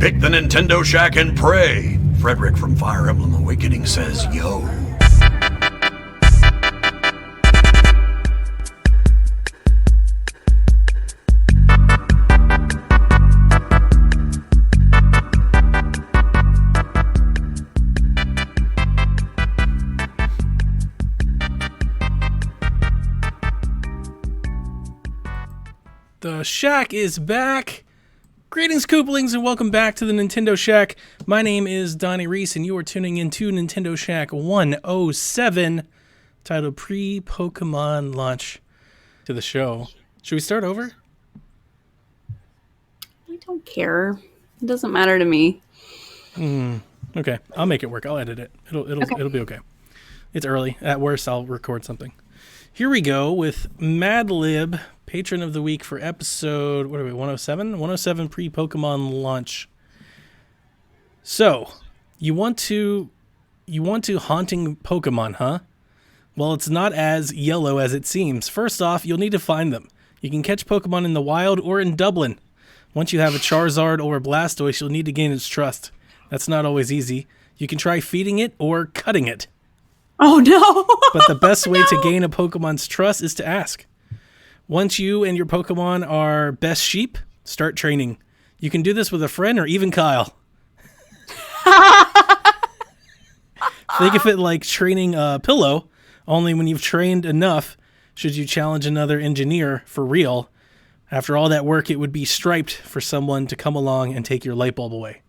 Pick the Nintendo Shack and pray. Frederick from Fire Emblem Awakening says, yo. The Shack is back. Greetings, Koopalings, and welcome back to the Nintendo Shack. My name is Donnie Reese, and you are tuning into Nintendo Shack 107, titled Pre-Pokemon Launch to the show. Should we start over? I don't care. It doesn't matter to me. Okay, I'll make it work. I'll edit it. It'll be okay. It's early. At worst, I'll record something. Here we go with Madlib, Patron of the Week for episode, 107? 107 pre-Pokemon launch. So, you want to haunting Pokemon, huh? Well, it's not as yellow as it seems. First off, you'll need to find them. You can catch Pokemon in the wild or in Dublin. Once you have a Charizard or a Blastoise, you'll need to gain its trust. That's not always easy. You can try feeding it or cutting it. Oh, no. But the best way to gain a Pokemon's trust is to ask. Once you and your Pokemon are best sheep, start training. You can do this with a friend or even Kyle. Think of it like training a pillow, only when you've trained enough, should you challenge another engineer for real. After all that work, it would be striped for someone to come along and take your light bulb away.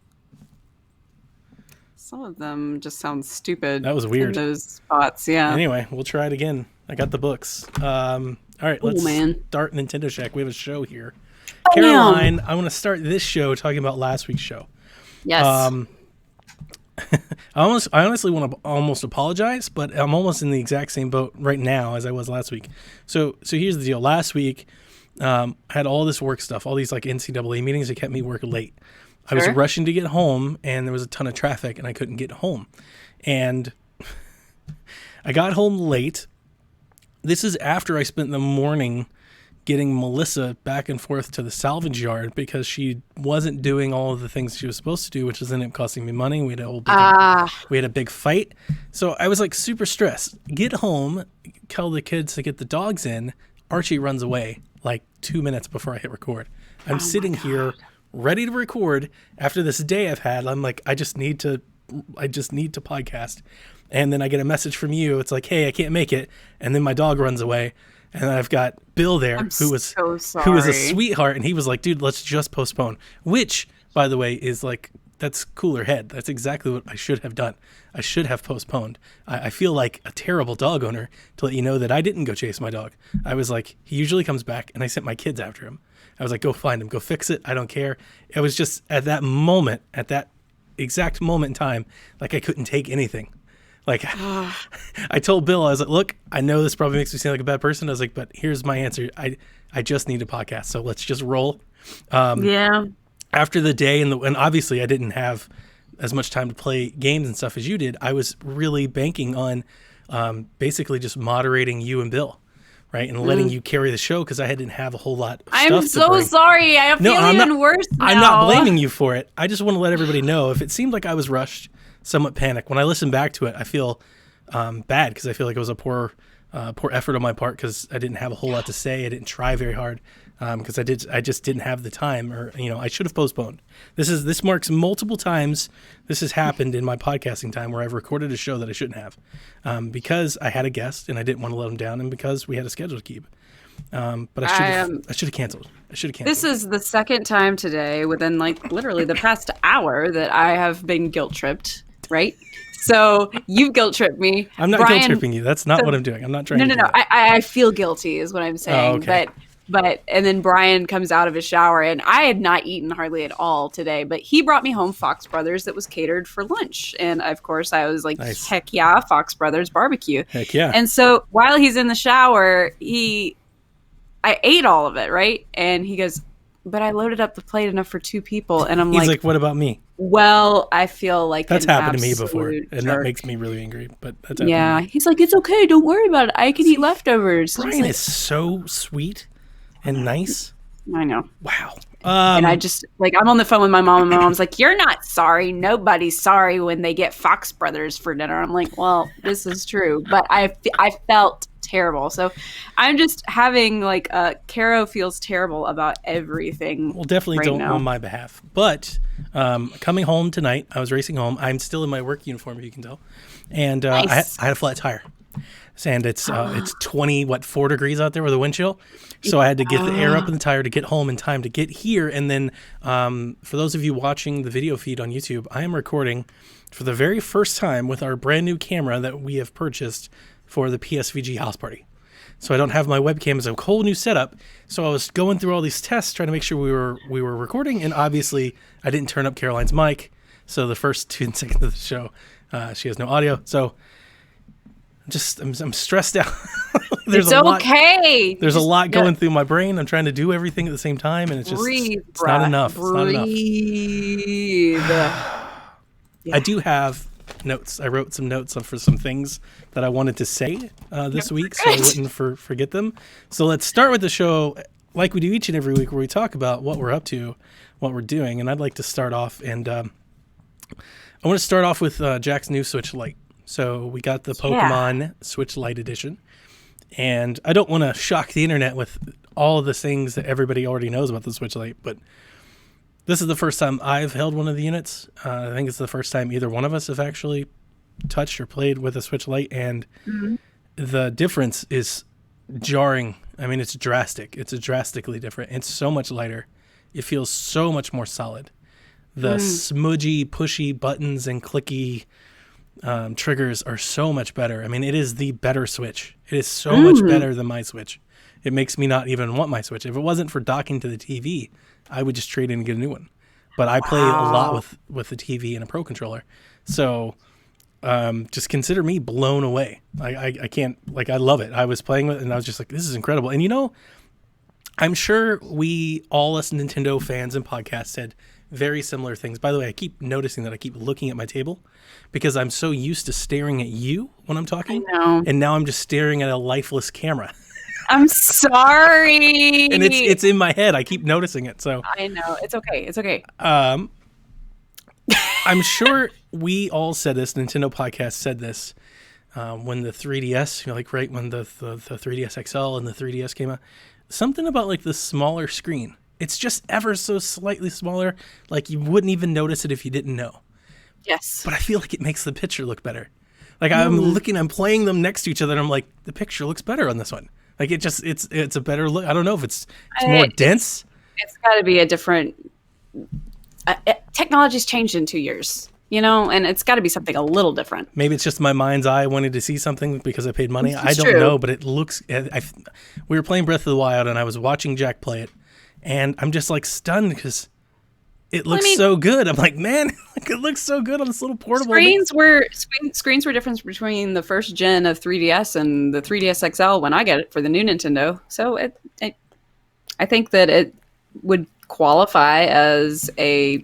Some of them just sound stupid. That was weird. In those spots, yeah. Anyway, we'll try it again. I got the books. All right, let's start Nintendo Shack. We have a show here. Caroline, I want to start this show talking about last week's show. Yes. I honestly want to almost apologize, but I'm almost in the exact same boat right now as I was last week. So here's the deal. Last week, I had all this work stuff, all these like NCAA meetings that kept me working late. Sure. I was rushing to get home, and there was a ton of traffic, and I couldn't get home. And I got home late. This is after I spent the morning getting Melissa back and forth to the salvage yard because she wasn't doing all of the things she was supposed to do, which was ended up costing me money. We had a big fight. So I was like super stressed. Get home, tell the kids to get the dogs in. Archie runs away like 2 minutes before I hit record. I'm sitting here ready to record after this day I've had. I'm like, I just need to podcast. And then I get a message from you. It's like, hey, I can't make it. And then my dog runs away. And then I've got Bill there, who was a sweetheart. And he was like, dude, let's just postpone. Which, by the way, is like, that's cooler head. That's exactly what I should have done. I should have postponed. I feel like a terrible dog owner to let you know that I didn't go chase my dog. I was like, he usually comes back, and I sent my kids after him. I was like, go find him, go fix it. I don't care. It was just at that moment, at that exact moment in time, like I couldn't take anything. Like I told Bill, I was like, look, I know this probably makes me seem like a bad person. I was like, but here's my answer. I just need a podcast. So let's just roll. Yeah. After the day and obviously I didn't have as much time to play games and stuff as you did. I was really banking on basically just moderating you and Bill. Right, and letting you carry the show because I didn't have a whole lot of stuff to bring. I'm so sorry. I feel even worse now. I'm not blaming you for it. I just want to let everybody know if it seemed like I was rushed, somewhat panicked. When I listen back to it, I feel bad because I feel like it was a poor effort on my part because I didn't have a whole lot to say. I didn't try very hard because I just didn't have the time, or I should have postponed. This marks multiple times this has happened in my podcasting time where I've recorded a show that I shouldn't have because I had a guest and I didn't want to let him down, and because we had a schedule to keep. But I should have canceled. This is the second time today within like literally the past hour that I have been guilt tripped. Right. So you've guilt tripped me. I'm not guilt tripping you. That's not what I'm doing. I'm not trying. No. I feel guilty is what I'm saying. Oh, okay. But and then Brian comes out of his shower, and I had not eaten hardly at all today, but he brought me home Fox Brothers that was catered for lunch. And of course I was like, nice. Heck yeah, Fox Brothers barbecue. Heck yeah. And so while he's in the shower, I ate all of it, right? And he goes, but I loaded up the plate enough for 2 people. And he's like, what about me? Well, I feel like that's happened to me before, and that makes me really angry. But that's yeah, he's like, it's okay, don't worry about it. I can eat leftovers. Brian is so sweet and nice. I know. Wow. And I just I'm on the phone with my mom, and my mom's like, "You're not sorry. Nobody's sorry when they get Fox Brothers for dinner." I'm like, "Well, this is true," but I felt terrible. So I'm just having Caro feels terrible about everything. Well, definitely right don't now. on my behalf. But coming home tonight, I was racing home. I'm still in my work uniform, if you can tell, and Nice. I had a flat tire. And it's 4 degrees out there with a wind chill. So I had to get the air up in the tire to get home in time to get here. And then for those of you watching the video feed on YouTube, I am recording for the very first time with our brand new camera that we have purchased for the PSVG house party. So I don't have my webcam as a whole new setup. So I was going through all these tests trying to make sure we were recording. And obviously I didn't turn up Caroline's mic. So the first 2 seconds of the show, she has no audio. So I'm stressed out. It's okay. There's a lot going through my brain. I'm trying to do everything at the same time, and it's just it's not enough. Breathe. I do have notes. I wrote some notes for some things that I wanted to say this week, so I wouldn't forget them. So let's start with the show like we do each and every week, where we talk about what we're up to, what we're doing, and I'd like to start off. And I want to start off with Jack's new Switch Lite. So we got the Pokemon Switch Lite edition, and I don't want to shock the internet with all of the things that everybody already knows about the Switch Lite, but this is the first time I've held one of the units. I think it's the first time either one of us have actually touched or played with a Switch Lite, and the difference is jarring. I mean, it's drastic. It's drastically different. It's so much lighter. It feels so much more solid. The smudgy, pushy buttons and clicky triggers are so much better. I mean, it is the better Switch. It is so much better than my Switch. It makes me not even want my Switch. If it wasn't for docking to the TV, I would just trade in and get a new one. But I play a lot with the TV and a Pro Controller. So just consider me blown away. I can't, I love it. I was playing with it and I was just like, this is incredible. And I'm sure all us Nintendo fans and podcasts said very similar things. By the way, I keep noticing that I keep looking at my table because I'm so used to staring at you when I'm talking. I know. And now I'm just staring at a lifeless camera. I'm sorry. And it's in my head. I keep noticing it. So I know. It's okay. It's okay. I'm sure we all said this. Nintendo podcast said this when the 3DS, right when the 3DS XL and the 3DS came out. Something about the smaller screen. It's just ever so slightly smaller. You wouldn't even notice it if you didn't know. Yes. But I feel like it makes the picture look better. I'm playing them next to each other, and I'm like, the picture looks better on this one. It's a better look. I don't know if it's more dense. It's got to be a different. Technology's changed in 2 years, and it's got to be something a little different. Maybe it's just my mind's eye wanted to see something because I paid money. It's I don't true. know, but it looks. We were playing Breath of the Wild, and I was watching Jack play it, and I'm just stunned because it looks so good. I'm like, man, it looks so good on this little portable. Screens were different between the first gen of 3DS and the 3DS XL when I get it for the new Nintendo. So I think that it would qualify as a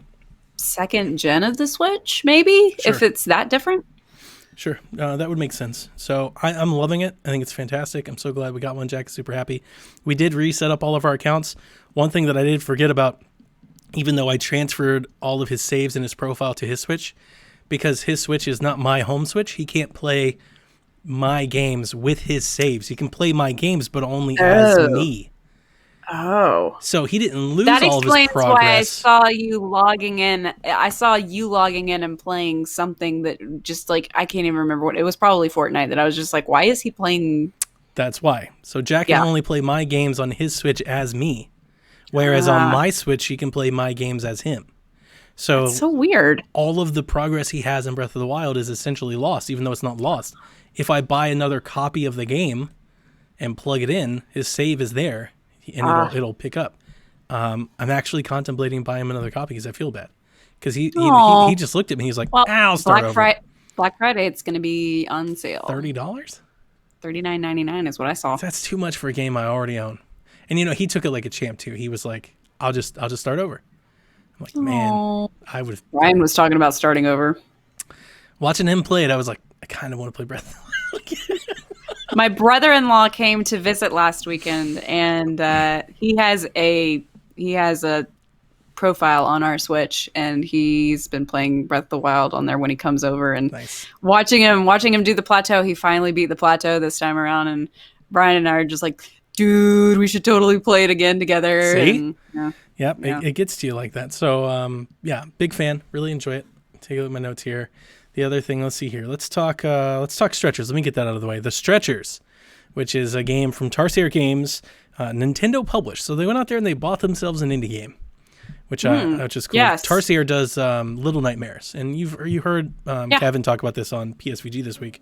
second gen of the Switch, maybe, Sure. if it's that different. Sure, that would make sense. So I'm loving it. I think it's fantastic. I'm so glad we got one. Jack is super happy. We did reset up all of our accounts. One thing that I did forget about, even though I transferred all of his saves and his profile to his Switch, because his Switch is not my home Switch, he can't play my games with his saves. He can play my games, but only as me. Oh. So he didn't lose That all of his explains progress. why I saw you logging in. I saw you logging in and playing something that just I can't even remember what it was. Probably Fortnite. That I was just like, why is he playing? That's why. So Jack can only play my games on his Switch as me, whereas on my Switch he can play my games as him. So that's so weird. All of the progress he has in Breath of the Wild is essentially lost, even though it's not lost. If I buy another copy of the game and plug it in, his save is there. And it'll pick up. I'm actually contemplating buying him another copy because I feel bad. Because he just looked at me. He's like, I'll start over. Black Friday, it's going to be on sale. $30? $39.99 is what I saw. That's too much for a game I already own. And he took it like a champ too. He was like, I'll just start over. I'm like, man, I would. Ryan was talking about starting over. Watching him play it, I was like, I kind of want to play Breath of the Wild. My brother-in-law came to visit last weekend, and he has a profile on our Switch, and he's been playing Breath of the Wild on there when he comes over, and Nice. watching him do the plateau. He finally beat the plateau this time around, and Brian and I are just like, dude, we should totally play it again together. See? And, Yep, Yeah. it gets to you like that. So, yeah, big fan. Really enjoy it. Take a look at my notes here. The other thing, let's see here. Let's talk Stretchers. Let me get that out of the way. The Stretchers, which is a game from Tarsier Games, Nintendo published. So they went out there and they bought themselves an indie game, which is cool. Yes. Tarsier does Little Nightmares, and you heard Kevin talk about this on PSVG this week.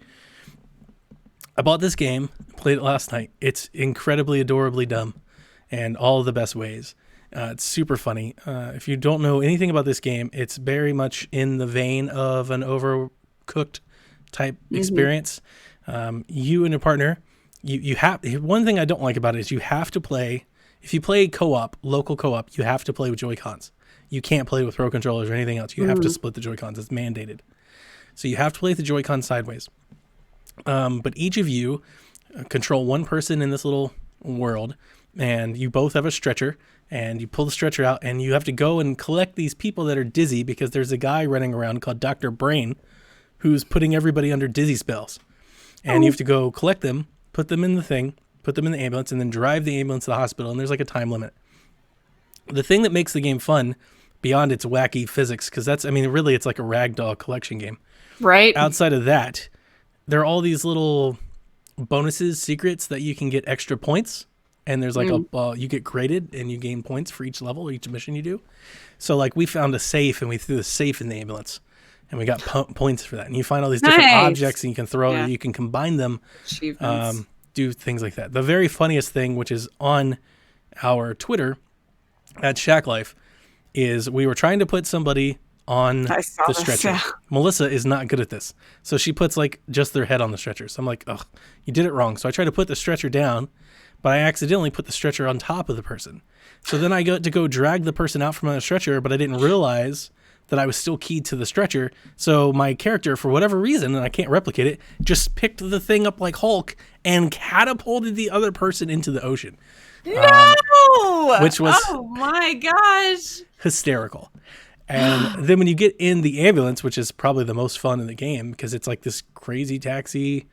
I bought this game, played it last night. It's incredibly adorably dumb, and all the best ways. It's super funny. If you don't know anything about this game, it's very much in the vein of an Overcooked type experience. You and your partner, you have one thing I don't like about it is you have to play. If you play co-op, local co-op, you have to play with Joy-Cons. You can't play with Pro controllers or anything else. You have to split the Joy-Cons. It's mandated. So you have to play with the Joy-Con sideways. But each of you control one person in this little world, and you both have a stretcher, and you pull the stretcher out, and you have to go and collect these people that are dizzy because there's a guy running around called Dr. Brain who's putting everybody under dizzy spells. And you have to go collect them, put them in the thing, put them in the ambulance, and then drive the ambulance to the hospital, and there's like a time limit. The thing that makes the game fun, beyond its wacky physics, because really it's like a ragdoll collection game. right. Outside of that, there are all these little bonuses, secrets that you can get extra points. And there's like you get graded and you gain points for each level, each mission you do. So like we found a safe and we threw the safe in the ambulance and we got points for that. And you find all these different Nice. objects and you can throw, you can combine them, Achievements. do things like that. The very funniest thing, which is on our Twitter at Shack Life, is we were trying to put somebody on I saw the this, stretcher. yeah. Melissa is not good at this. So she puts like just their head on the stretcher. So I'm like, ugh, you did it wrong. So I try to put the stretcher down, but I accidentally put the stretcher on top of the person. So then I go to drag the person out from the stretcher, but I didn't realize that I was still keyed to the stretcher. So my character, for whatever reason, and I can't replicate it, just picked the thing up like Hulk and catapulted the other person into the ocean. No! which was- Oh my gosh. Hysterical. And then when you get in the ambulance, which is probably the most fun in the game because it's like this crazy taxi,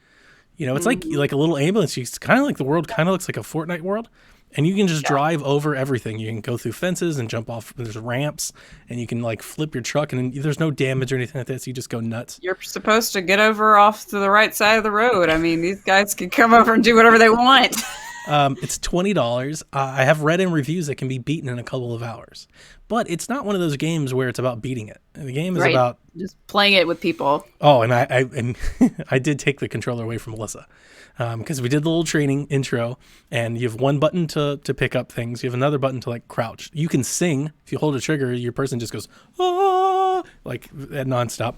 it's like a little ambulance. It's kind of like the world kind of looks like a Fortnite world. And you can just drive over everything. You can go through fences and jump off. There's ramps, and you can like flip your truck, and there's no damage or anything like that. So you just go nuts. You're supposed to get over off to the right side of the road. I mean, these guys can come over and do whatever they want. It's $20. I have read in reviews that can be beaten in a couple of hours, but it's not one of those games where it's about beating it. The game is Right. about Just playing it with people. Oh, and I did take the controller away from Melissa because we did the little training intro, and you have one button to pick up things. You have another button to like crouch. You can sing. If you hold a trigger, your person just goes, ah, like nonstop.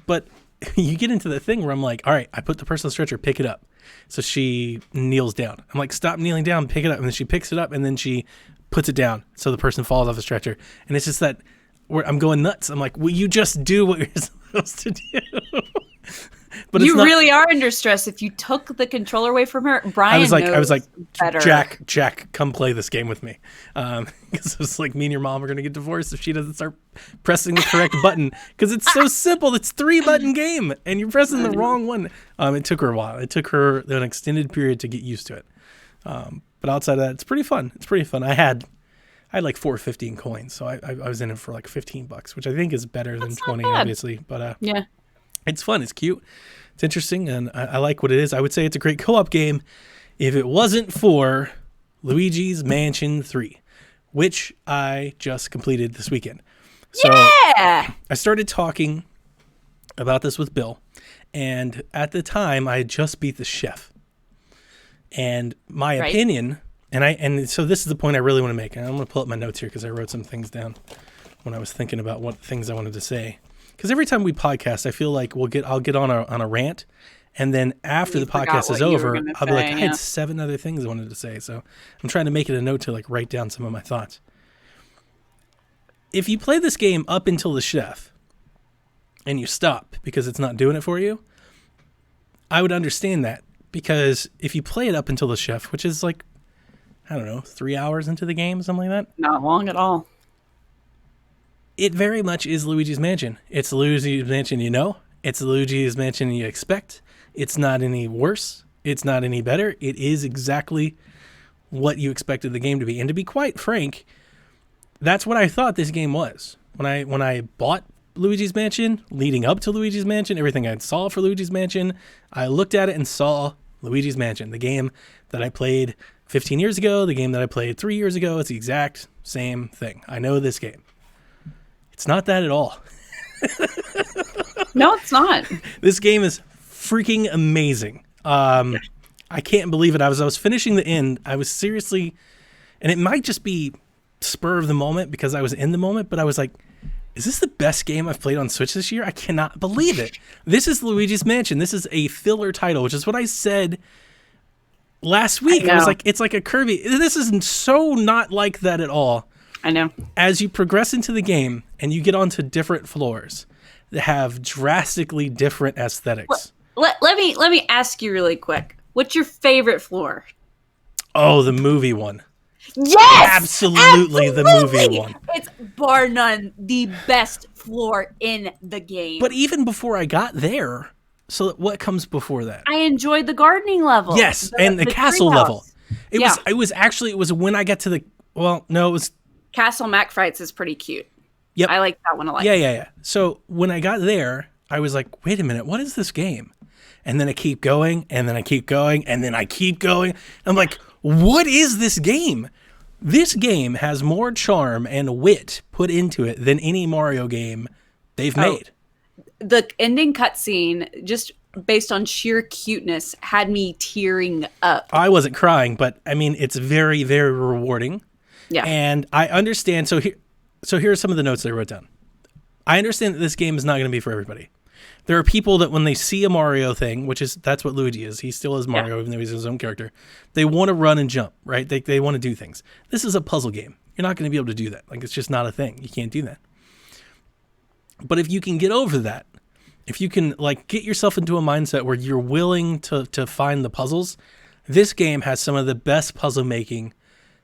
But you get into the thing where I'm like, all right, I put the person on the stretcher, pick it up. So she kneels down. I'm like, stop kneeling down, pick it up. And then she picks it up, and then she puts it down. So the person falls off the stretcher. And it's just that where I'm going nuts. I'm like, will you just do what you're supposed to do? But You it's not, really are under stress. If you took the controller away from her, Brian I was like, better. Jack, come play this game with me. Because it's like me and your mom are going to get divorced if she doesn't start pressing the correct button. Because it's so simple. It's 3-button game, and you're pressing the wrong one. It took her a while. It took her an extended period to get used to it. But outside of that, it's pretty fun. It's pretty fun. I had like 450 in coins, so I was in it for like $15, which I think is better than 20, bad. obviously. But Yeah. it's fun. It's cute. It's interesting, and I like what it is. I would say it's a great co-op game if it wasn't for Luigi's Mansion 3, which I just completed this weekend. So Yeah. I started talking about this with Bill, and at the time I had just beat the chef. And my Right. opinion, and so this is the point I really want to make. And I'm going to pull up my notes here because I wrote some things down when I was thinking about what things I wanted to say. Because every time we podcast, I feel like I'll get on a rant, and then after You the forgot podcast what is you were over, gonna I'll be like, say, I yeah. had 7 other things I wanted to say. So I'm trying to make it a note to like write down some of my thoughts. If you play this game up until the chef, and you stop because it's not doing it for you, I would understand that. Because if you play it up until the chef, which is like, I don't know, 3 hours into the game, something like that. Not long at all. it very much is Luigi's Mansion. It's the Luigi's Mansion you know. It's the Luigi's Mansion you expect. It's not any worse. It's not any better. It is exactly what you expected the game to be. And to be quite frank, that's what I thought this game was. When I bought Luigi's Mansion, leading up to Luigi's Mansion, everything I saw for Luigi's Mansion, I looked at it and saw Luigi's Mansion, the game that I played 15 years ago, the game that I played 3 years ago. It's the exact same thing. I know this game. It's not that at all. No, it's not. This game is freaking amazing. I can't believe it. I was finishing the end. I was seriously, and it might just be spur of the moment because I was in the moment, but I was like, is this the best game I've played on Switch this year? I cannot believe it. This is Luigi's Mansion. This is a filler title, which is what I said last week. I was like, it's like a Kirby. This isn't so not like that at all. I know. As you progress into the game and you get onto different floors that have drastically different aesthetics. Let me ask you really quick. What's your favorite floor? Oh, the movie one. Yes! Absolutely the movie one. It's bar none the best floor in the game. But even before I got there, so what comes before that? I enjoyed the gardening level. Yes, and the castle treehouse. level. It was when I got to the, well, no, it was Castle Macfrights is pretty cute. Yep. I like that one a lot. Yeah. So when I got there, I was like, wait a minute, what is this game? And then I keep going, and then I keep going, and then I keep going. I'm like, what is this game? This game has more charm and wit put into it than any Mario game they've made. The ending cutscene, just based on sheer cuteness, had me tearing up. I wasn't crying, but I mean, it's very, very rewarding. Yeah. And I understand. So here are some of the notes I wrote down. I understand that this game is not going to be for everybody. There are people that when they see a Mario thing, that's what Luigi is. He still is Mario, even though he's his own character. They want to run and jump, right? They want to do things. This is a puzzle game. You're not going to be able to do that. Like, it's just not a thing. You can't do that. But if you can get over that, if you can like get yourself into a mindset where you're willing to find the puzzles, this game has some of the best puzzle making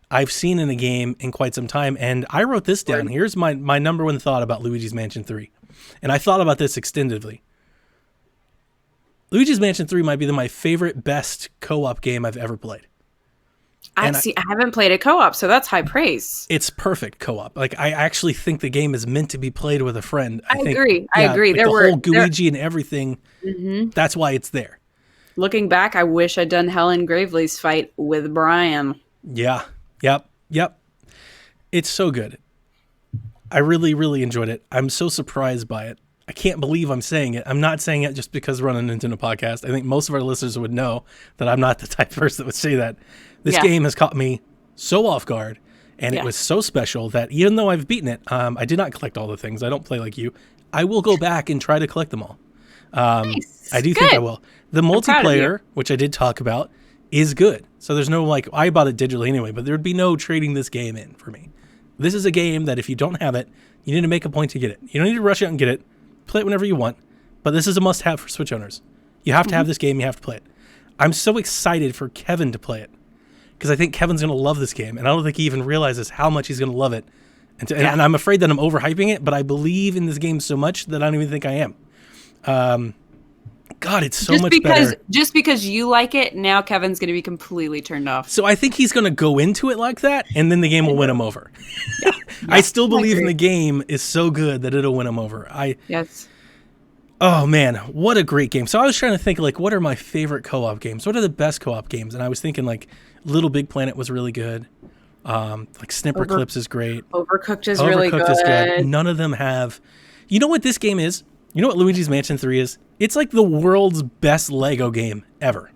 I've seen in a game in quite some time. And I wrote this down. Here's my number one thought about Luigi's Mansion 3. And I thought about this extensively. Luigi's Mansion 3 might be my favorite, best co-op game I've ever played. I haven't played a co-op, so that's high praise. It's perfect co-op. Like, I actually think the game is meant to be played with a friend. I agree. Like the whole Luigi and everything, that's why it's there. Looking back, I wish I'd done Helen Gravely's fight with Brian. Yeah. Yep. It's so good. I really, really enjoyed it. I'm so surprised by it. I can't believe I'm saying it. I'm not saying it just because we're on a Nintendo podcast. I think most of our listeners would know that I'm not the type of person that would say that. This game has caught me so off guard, and it was so special that even though I've beaten it, I did not collect all the things. I don't play like you. I will go back and try to collect them all. Nice. I do think I will. The multiplayer, which I did talk about, is good. So there's no, like, I bought it digitally anyway, but there'd be no trading this game in for me. This is a game that if you don't have it, you need to make a point to get it. You don't need to rush out and get it. Play it whenever you want. But this is a must-have for Switch owners. You have to have this game. You have to play it. I'm so excited for Kevin to play it because I think Kevin's going to love this game, and I don't think he even realizes how much he's going to love it. And I'm afraid that I'm overhyping it, but I believe in this game so much that I don't even think I am. God, it's so much better. Just because you like it, now Kevin's going to be completely turned off. So I think he's going to go into it like that, and then the game will win him over. I still believe in the game is so good that it'll win him over. Yes. Oh, man, what a great game. So I was trying to think, like, what are my favorite co-op games? What are the best co-op games? And I was thinking, like, Little Big Planet was really good. Like, Snipperclips is great. Overcooked is really good. Is good. None of them have... You know what this game is? You know what Luigi's Mansion 3 is? It's like the world's best Lego game ever.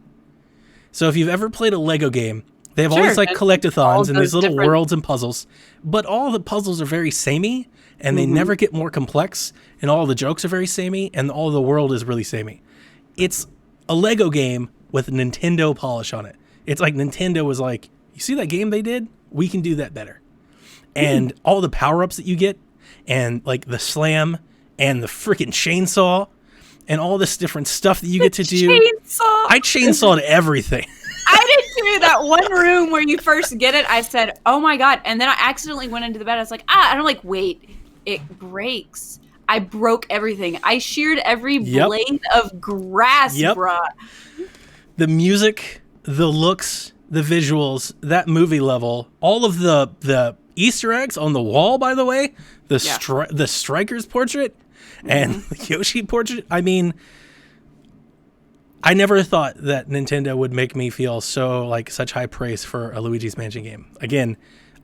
So if you've ever played a Lego game, they have all these like collectathons and these little worlds and puzzles, but all the puzzles are very samey and they never get more complex, and all the jokes are very samey, and all the world is really samey. It's a Lego game with Nintendo polish on it. It's like Nintendo was like, you see that game they did? We can do that better. And all the power-ups that you get, and like the slam, and the freaking chainsaw, and all this different stuff that you get to do. Chainsaw. I chainsawed everything. I did too. That one room where you first get it, I said, oh my God. And then I accidentally went into the bed. I was like, and I'm like, wait, it breaks. I broke everything. I sheared every Yep. blade of grass, Yep. bruh. The music, the looks, the visuals, that movie level, all of the Easter eggs on the wall, by the way, the Striker's portrait and the Yoshi portrait. I mean, I never thought that Nintendo would make me feel so like such high praise for a Luigi's Mansion game. Again,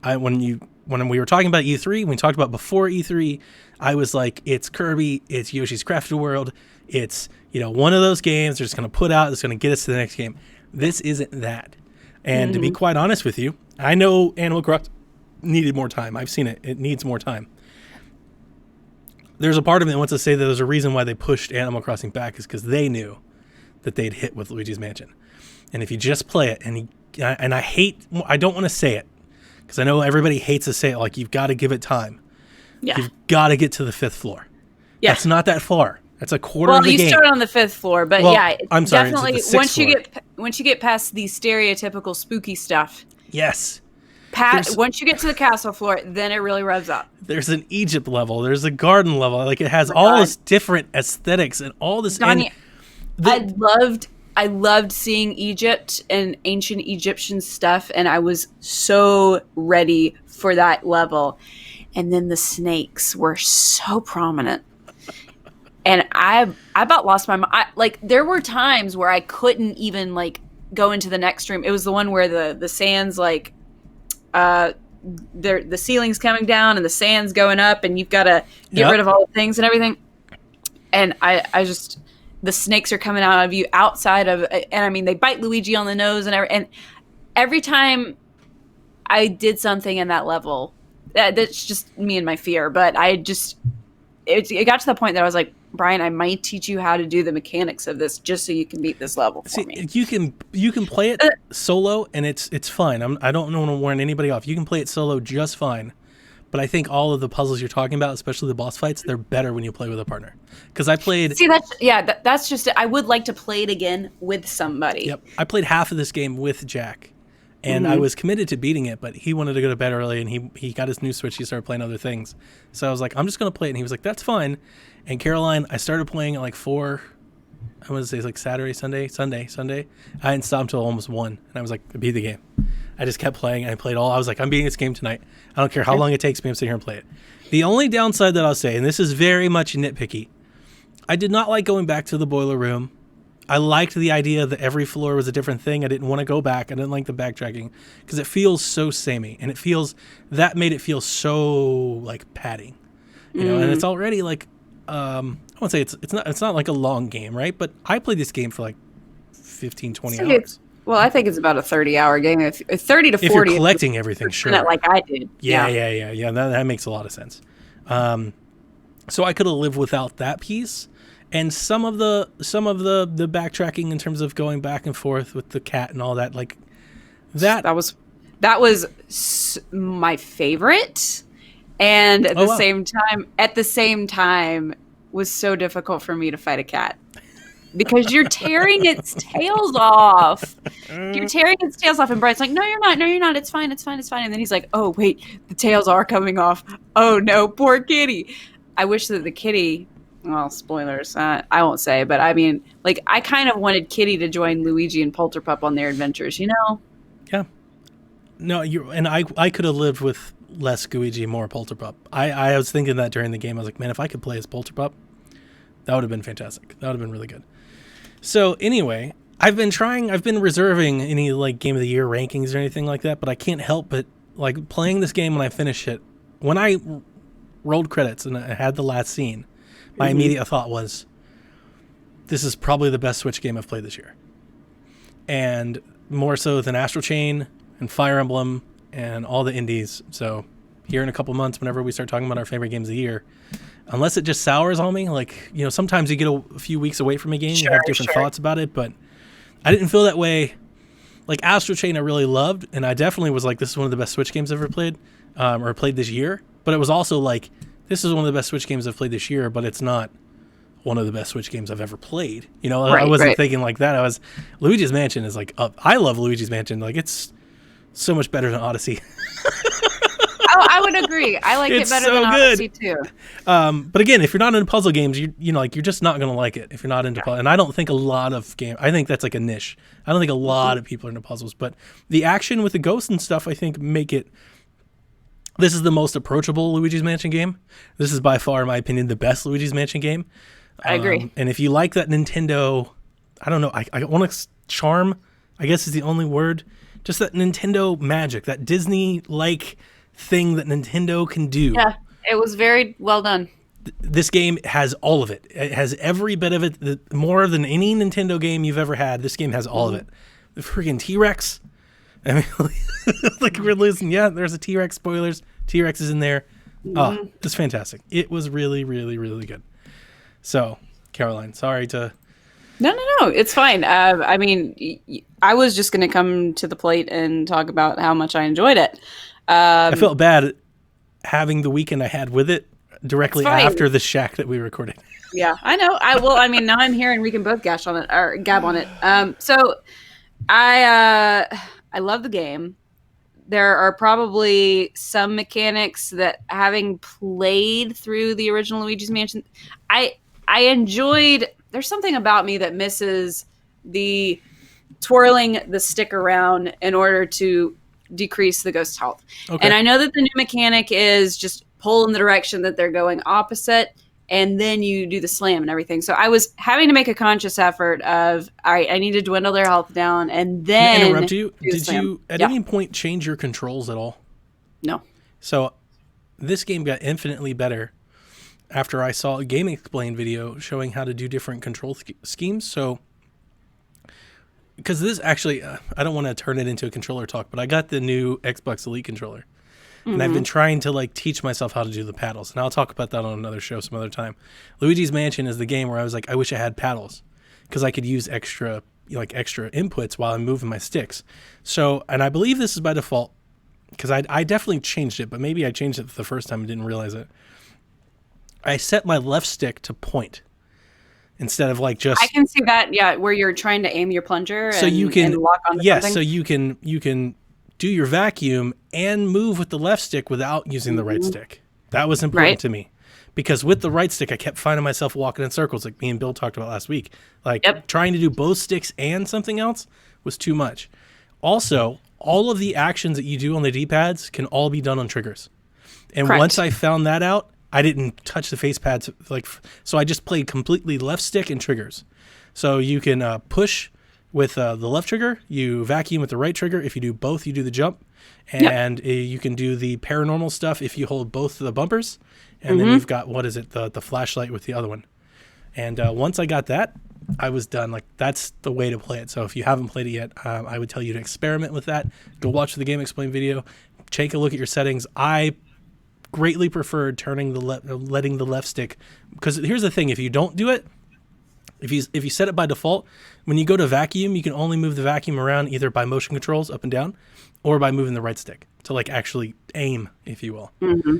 when we were talking about E3, when we talked about before E3, I was like, it's Kirby, it's Yoshi's Crafted World, it's, one of those games they're just going to put out that's going to get us to the next game. This isn't that. And to be quite honest with you, I know Animal Crossing needed more time. I've seen it. It needs more time. There's a part of me that wants to say that there's a reason why they pushed Animal Crossing back is because they knew that they'd hit with Luigi's Mansion. And if you just play it, I don't want to say it, because I know everybody hates to say it, like, you've got to give it time. Yeah. You've got to get to the 5th floor. Yeah. That's not that far. That's a quarter Well, of the you game. start on the 5th floor, but Well, yeah, I'm sorry, it's definitely the 6th once you get past the stereotypical spooky stuff, Yes. once you get to the castle floor, then it really revs up. There's an Egypt level. There's a garden level. Like, it has all this different aesthetics and all this. Donnie, I loved seeing Egypt and ancient Egyptian stuff, and I was so ready for that level. And then the snakes were so prominent. And I about lost my mind. Like, there were times where I couldn't even, like, go into the next room. It was the one where the sand's, like, the ceiling's coming down and the sand's going up, and you've got to get rid of all the things and everything. And I just, the snakes are coming out of you outside of, and I mean, they bite Luigi on the nose and every time I did something in that level, that's just me and my fear. But it got to the point that I was like, Brian, I might teach you how to do the mechanics of this just so you can beat this level for me. You can play it solo, and it's fine. I don't want to warn anybody off. You can play it solo just fine. But I think all of the puzzles you're talking about, especially the boss fights, they're better when you play with a partner. Because I played... See, that's just it. I would like to play it again with somebody. Yep. I played half of this game with Jack. And I was committed to beating it, but he wanted to go to bed early, and he got his new Switch. He started playing other things. So I was like, I'm just going to play it. And he was like, that's fine. And Caroline, I started playing at like 4... I want to say it's like Saturday, Sunday. I didn't stop until almost 1. And I was like, I beat the game. I just kept playing, and I played all. I was like, I'm beating this game tonight. I don't care how long it takes me. I'm sitting here and play it. The only downside that I'll say, and this is very much nitpicky, I did not like going back to the boiler room. I liked the idea that every floor was a different thing. I didn't want to go back. I didn't like the backtracking because it feels so samey, and that made it feel so like padding, And it's already like I won't say it's not like a long game, right? But I played this game for like 15, 20 hours. Well, I think it's about a 30-hour game. If 30 to 40. If you're collecting everything, sure. Like I did. Yeah. That makes a lot of sense. So I could have lived without that piece, and some of the backtracking in terms of going back and forth with the cat and all that, like that. That was my favorite, and at the same time, was so difficult for me to fight a cat. Because you're tearing its tails off. You're tearing its tails off. And Brian's like, no, you're not. It's fine. And then he's like, oh, wait, the tails are coming off. Oh, no, poor kitty. I wish that the kitty, well, spoilers, I won't say. But I mean, like, I kind of wanted Kitty to join Luigi and Polterpup on their adventures, Yeah. No, I could have lived with less Luigi, more Polterpup. I was thinking that during the game. I was like, man, if I could play as Polterpup, that would have been fantastic. That would have been really good. So anyway, I've been reserving any like Game of the Year rankings or anything like that, but I can't help but like playing this game when I finish it. When I rolled credits and I had the last scene, my immediate thought was, this is probably the best Switch game I've played this year. And more so than Astral Chain and Fire Emblem and all the indies. So here in a couple months, whenever we start talking about our favorite games of the year, unless it just sours on me, like, sometimes you get a few weeks away from a game, you have different thoughts about it, but I didn't feel that way. Like, Astral Chain I really loved, and I definitely was like, this is one of the best Switch games I've ever played, or played this year, but it was also like, this is one of the best Switch games I've played this year, but it's not one of the best Switch games I've ever played. I wasn't thinking like that. Luigi's Mansion is like, I love Luigi's Mansion. Like, it's so much better than Odyssey. I would agree. I like It's it better so than good. Odyssey too. But again, if you're not into puzzle games, you're just not gonna like it if you're not into puzzle. And I don't think a lot of I think that's like a niche. I don't think a lot of people are into puzzles, but the action with the ghosts and stuff, I think, make it. This is the most approachable Luigi's Mansion game. This is by far, in my opinion, the best Luigi's Mansion game. I agree. And if you like that Nintendo, I don't know, I want to charm, I guess is the only word. Just that Nintendo magic, that Disney-like thing that Nintendo can do. Yeah, it was very well done. This game has all of it. It has every bit of it. More than any Nintendo game you've ever had, this game has all of it. The freaking T-Rex. I mean, like we're losing. Yeah, there's a T-Rex. Spoilers. T-Rex is in there. Oh, it's fantastic. It was really, really, really good. So, Caroline, sorry to... No, it's fine. I mean, I was just going to come to the plate and talk about how much I enjoyed it. I felt bad having the weekend I had with it directly after the shack that we recorded. Yeah, I know. I mean, now I'm here and we can both gash on it or gab on it. So I love the game. There are probably some mechanics that, having played through the original Luigi's Mansion, I enjoyed. There's something about me that misses the twirling the stick around in order to decrease the ghost's health. Okay. And I know that the new mechanic is just pull in the direction that they're going opposite, and then you do the slam and everything. So I was having to make a conscious effort of, all right, I need to dwindle their health down, and then... Can I interrupt you? Did you at any point change your controls at all? No. So this game got infinitely better after I saw a Game Explain video showing how to do different control schemes. So, because this actually, I don't want to turn it into a controller talk, but I got the new Xbox Elite controller. And I've been trying to like teach myself how to do the paddles. And I'll talk about that on another show some other time. Luigi's Mansion is the game where I was like, I wish I had paddles because I could use extra inputs while I'm moving my sticks. So, and I believe this is by default because I definitely changed it, but maybe I changed it the first time and didn't realize it. I set my left stick to point instead of like just... I can see that, yeah, where you're trying to aim your plunger so you can, and lock onto something. So you can do your vacuum and move with the left stick without using the right stick. That was important to me because with the right stick, I kept finding myself walking in circles like me and Bill talked about last week. Like trying to do both sticks and something else was too much. Also, all of the actions that you do on the D-pads can all be done on triggers. And once I found that out, I didn't touch the face pads, so I just played completely left stick and triggers. So you can push with the left trigger, you vacuum with the right trigger. If you do both, you do the jump. And you can do the paranormal stuff if you hold both of the bumpers. And then you've got, the flashlight with the other one. And once I got that, I was done. Like, that's the way to play it. So if you haven't played it yet, I would tell you to experiment with that. Go watch the Game Explain video. Take a look at your settings. I greatly preferred letting the left stick, because here's the thing: if you don't do it, if you set it by default, when you go to vacuum, you can only move the vacuum around either by motion controls up and down, or by moving the right stick to like actually aim, if you will.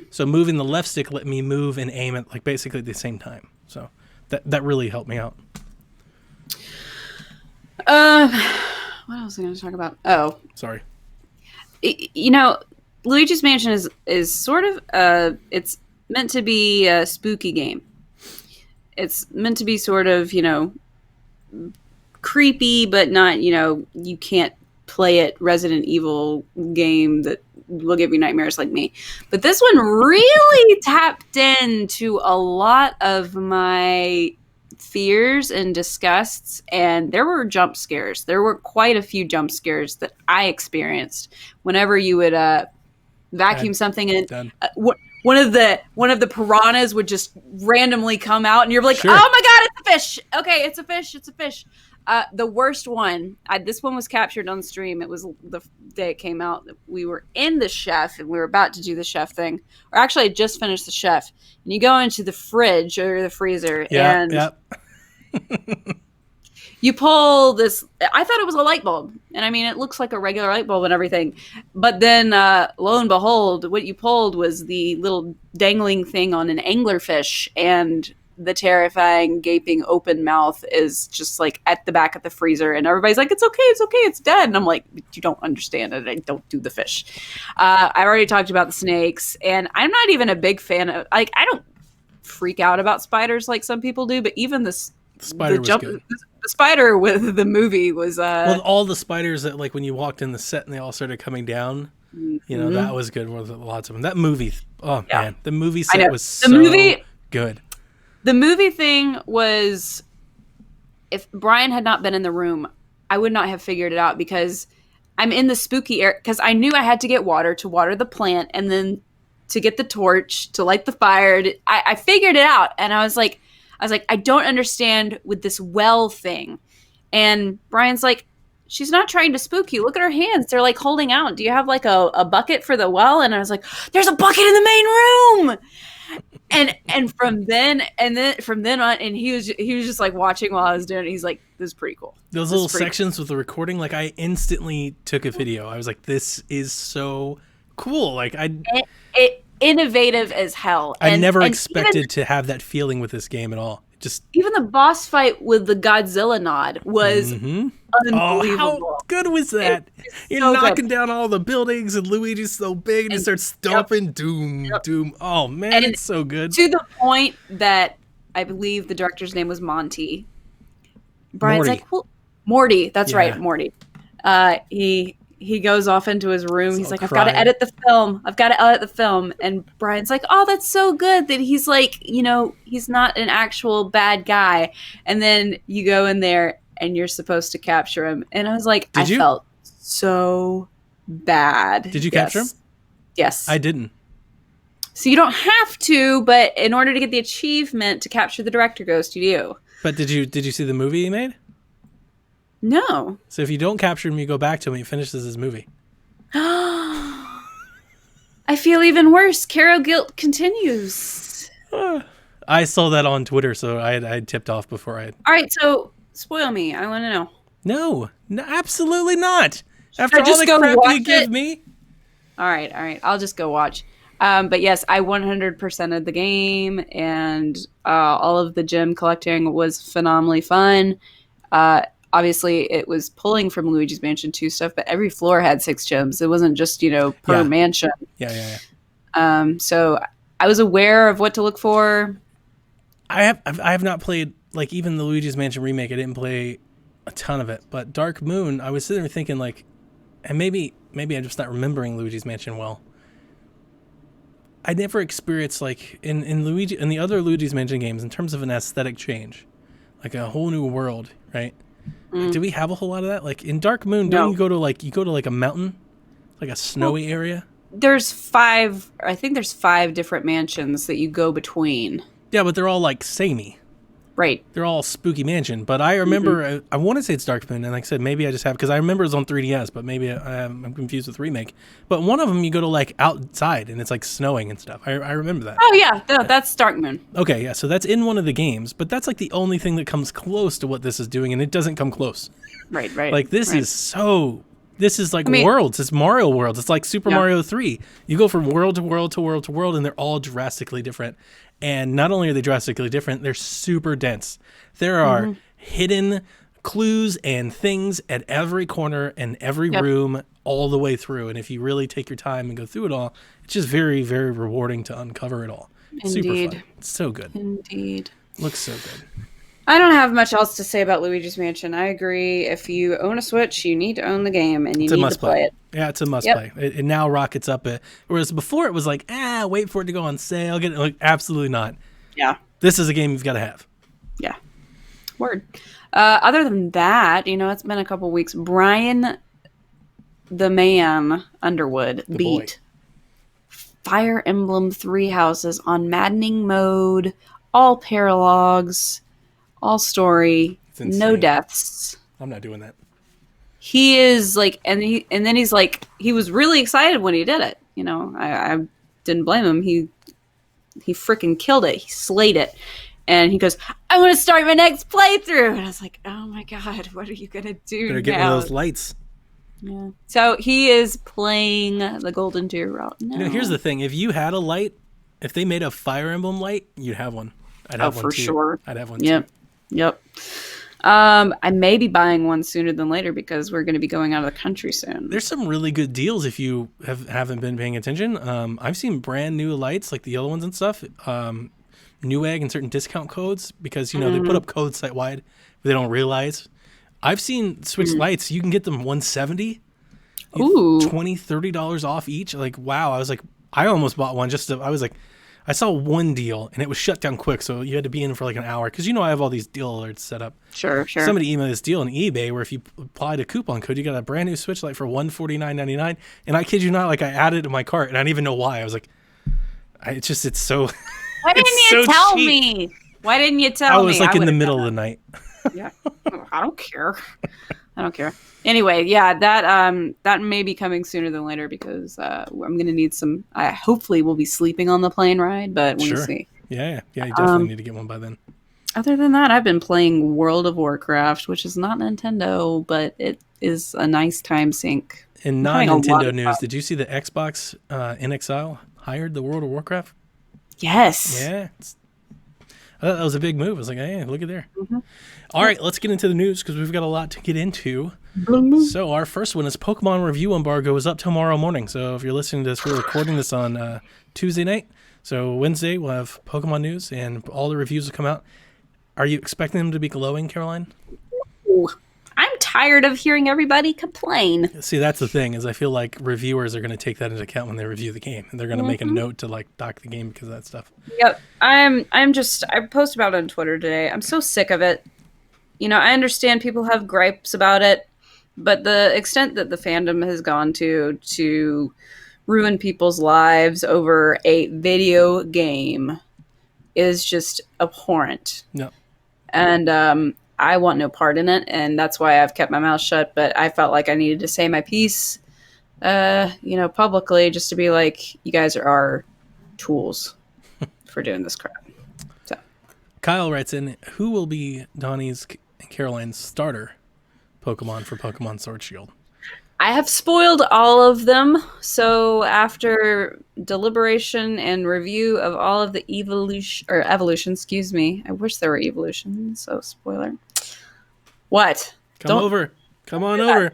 So moving the left stick let me move and aim at like basically at the same time. So that really helped me out. What else was I going to talk about? Oh, sorry. Luigi's Mansion is sort of it's meant to be a spooky game. It's meant to be sort of, creepy, but not, you can't play it Resident Evil game that will give you nightmares like me. But this one really tapped into a lot of my fears and disgusts, and there were jump scares. There were quite a few jump scares that I experienced whenever you would vacuum something and one of the piranhas would just randomly come out and you're like, oh my god, it's a fish. Okay, it's a fish. The worst one, this one was captured on stream. It was the day it came out. We were in the chef and we were about to do the chef thing, or actually I just finished the chef, and you go into the fridge or the freezer and you pull this. I thought it was a light bulb, and I mean, it looks like a regular light bulb and everything. But then, lo and behold, what you pulled was the little dangling thing on an anglerfish, and the terrifying gaping open mouth is just like at the back of the freezer, and everybody's like, it's okay, it's dead, and I'm like, you don't understand it. I don't do the fish. I already talked about the snakes, and I'm not even a big fan of, like, I don't freak out about spiders like some people do, but even the spider was good. The spider with the movie was well, all the spiders that, like, when you walked in the set and they all started coming down, you know, that was good. Lots of them. That movie, man, the movie set was so good. The movie thing was, if Brian had not been in the room, I would not have figured it out, because I'm in the spooky area, because I knew I had to get water to water the plant, and then to get the torch to light the fire. I figured it out, and I was like, I don't understand with this well thing. And Brian's like, she's not trying to spook you. Look at her hands. They're like holding out. Do you have like a bucket for the well? And I was like, there's a bucket in the main room. And from then on, and he was just like watching while I was doing it. He's like, this is pretty cool. Those little sections with the recording, like, I instantly took a video. I was like, this is so cool. Like, it innovative as hell. I never expected to have that feeling with this game at all. Just even the boss fight with the Godzilla nod was unbelievable. Oh, how good was that? You're so knocking down all the buildings, and Luigi's so big, and he starts stomping. Doom. Oh man, and it's so good. To the point that I believe the director's name was Monty. Brian's like, well, Morty. That's right, Morty. He goes off into his room. He's like, I've got to edit the film. And Brian's like, oh, that's so good that he's like, you know, he's not an actual bad guy. And then you go in there and you're supposed to capture him. And I was like, I felt so bad. Did you capture him? Yes. I didn't. So you don't have to, but in order to get the achievement to capture the director ghost, you do. But did you see the movie he made? No. So if you don't capture him, you go back to him, he finishes his movie. I feel even worse. Caro guilt continues. I saw that on Twitter, so I had tipped off before I had... All right, so spoil me. I want to know. No, absolutely not. After all the crap you give me. All right. I'll just go watch. But yes, I 100%ed the game, and all of the gem collecting was phenomenally fun. Obviously, it was pulling from Luigi's Mansion 2 stuff, but every floor had 6 gems. It wasn't just, per mansion. Yeah. So I was aware of what to look for. I have not played, like, even the Luigi's Mansion remake. I didn't play a ton of it. But Dark Moon, I was sitting there thinking, like, and maybe I'm just not remembering Luigi's Mansion well. I never experienced, like, in the other Luigi's Mansion games, in terms of an aesthetic change, like a whole new world, right? Like, do we have a whole lot of that? Like in Dark Moon, don't you go to like a mountain, like a snowy area? There's 5. I think there's 5 different mansions that you go between. Yeah, but they're all like samey. Right. They're all spooky mansion. But I remember, I want to say it's Dark Moon, and like I said, maybe I just have, because I remember it was on 3DS, but maybe I'm confused with Remake. But one of them, you go to like outside, and it's like snowing and stuff. I remember that. Oh yeah, no, that's Dark Moon. Okay, yeah, so that's in one of the games, but that's like the only thing that comes close to what this is doing, and it doesn't come close. Right. Like this is like worlds. It's Mario worlds. It's like Super Mario 3. You go from world to world to world to world, and they're all drastically different. And not only are they drastically different, they're super dense. There are hidden clues and things at every corner and every room all the way through. And if you really take your time and go through it all, it's just very, very rewarding to uncover it all. Indeed. Super fun. It's so good. Indeed. Looks so good. I don't have much else to say about Luigi's Mansion. I agree. If you own a Switch, you need to own the game, and you need to play it. Yeah, it's a must play. It now rockets up. Whereas before it was like, wait for it to go on sale. Get it. Like, absolutely not. Yeah. This is a game you've got to have. Yeah. Word. Other than that, it's been a couple weeks. Brian, the man, Underwood, beat Fire Emblem 3 Houses on maddening mode, all paralogs, all story, no deaths. I'm not doing that. He is like, and then he's like, he was really excited when he did it. I didn't blame him. He freaking killed it. He slayed it. And he goes, I want to start my next playthrough. And I was like, oh my God, what are you going to do Better get one of those lights. Yeah. So he is playing the Golden Deer route now. Here's the thing. If you had a light, if they made a Fire Emblem light, you'd have one. I'd Oh, have one for too. sure. I'd have one Yep. too. Yep. I may be buying one sooner than later because we're going to be going out of the country soon. There's some really good deals if you haven't been paying attention. I've seen brand new lights like the yellow ones and stuff. Newegg and certain discount codes because they put up codes site wide, but they don't realize. I've seen Switch lights. You can get them $170, Ooh. $20-$30 off each. Like wow, I was like, I almost bought one I saw one deal and it was shut down quick, so you had to be in for like an hour because I have all these deal alerts set up. Sure. Somebody emailed this deal on eBay where if you applied a coupon code, you got a brand new Switch light for $149.99. And I kid you not, like I added it to my cart and I didn't even know why. I was like, it's so. Why didn't it's you so tell cheap. me? Why didn't you tell me? I was like in the would've middle done of the night. that. Yeah. I don't care. I don't care. Anyway, yeah, that may be coming sooner than later because I'm gonna need some. I hopefully will be sleeping on the plane ride, but we'll Sure. see. Yeah, you definitely need to get one by then. Other than that, I've been playing World of Warcraft, which is not Nintendo, but it is a nice time sink. In I'm having a lot non-Nintendo of news, fun. did you see the Xbox in Exile hired the World of Warcraft? Yes. Yeah. I thought that was a big move. I was like, hey, look at there. Mm-hmm. All right, let's get into the news because we've got a lot to get into. So our first one is Pokemon Review Embargo is up tomorrow morning. So if you're listening to this, we're recording this on Tuesday night. So Wednesday we'll have Pokemon news and all the reviews will come out. Are you expecting them to be glowing, Caroline? Ooh. I'm tired of hearing everybody complain. See, that's the thing is I feel like reviewers are going to take that into account when they review the game, and they're going to make a note to like dock the game because of that stuff. Yep. I posted about it on Twitter today. I'm so sick of it. I understand people have gripes about it, but the extent that the fandom has gone to ruin people's lives over a video game is just abhorrent. No. And I want no part in it, and that's why I've kept my mouth shut. But I felt like I needed to say my piece, publicly, just to be like, you guys are our tools for doing this crap. So, Kyle writes in, who will be Donnie's and Caroline's starter Pokemon for Pokemon Sword Shield? I have spoiled all of them. So after deliberation and review of all of the evolution, excuse me. I wish there were evolutions. So spoiler. What? Come on over.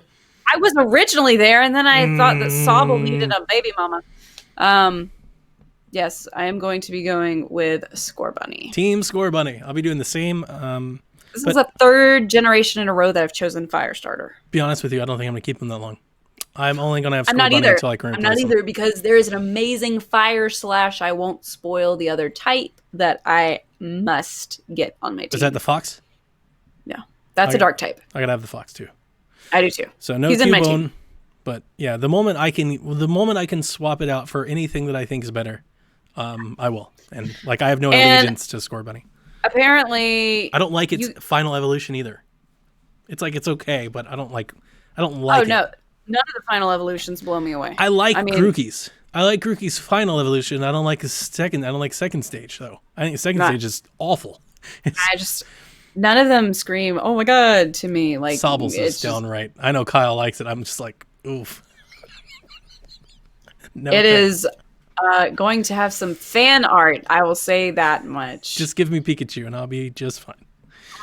I was originally there, and then I thought that Sobble needed a baby mama. Yes, I am going to be going with Scorbunny. Team Scorbunny. I'll be doing the same. This is the third generation in a row that I've chosen Firestarter. Be honest with you, I don't think I'm going to keep them that long. I'm only going to have I'm not Scorbunny either. until I can I'm replace not them. either because there is an amazing fire / I won't spoil the other type that I must get on my team. Is that the Fox? No, that's a dark type. I got to have the Fox too. I do too. So no He's in my Cubone, team. but yeah, the moment I can swap it out for anything that I think is better, I will. And like I have no allegiance to Scorbunny. Apparently, I don't like its final evolution either. It's like it's okay, but I don't like Oh it. no, none of the final evolutions blow me away. I like Grookey's. I like Grookey's final evolution. I don't like his second. I don't like second stage though. I think second stage is awful. None of them scream, "Oh my god!" to me. Like Sobble's is downright. I know Kyle likes it. I'm just like, oof. No, it is going to have some fan art. I will say that much. Just give me Pikachu and I'll be just fine.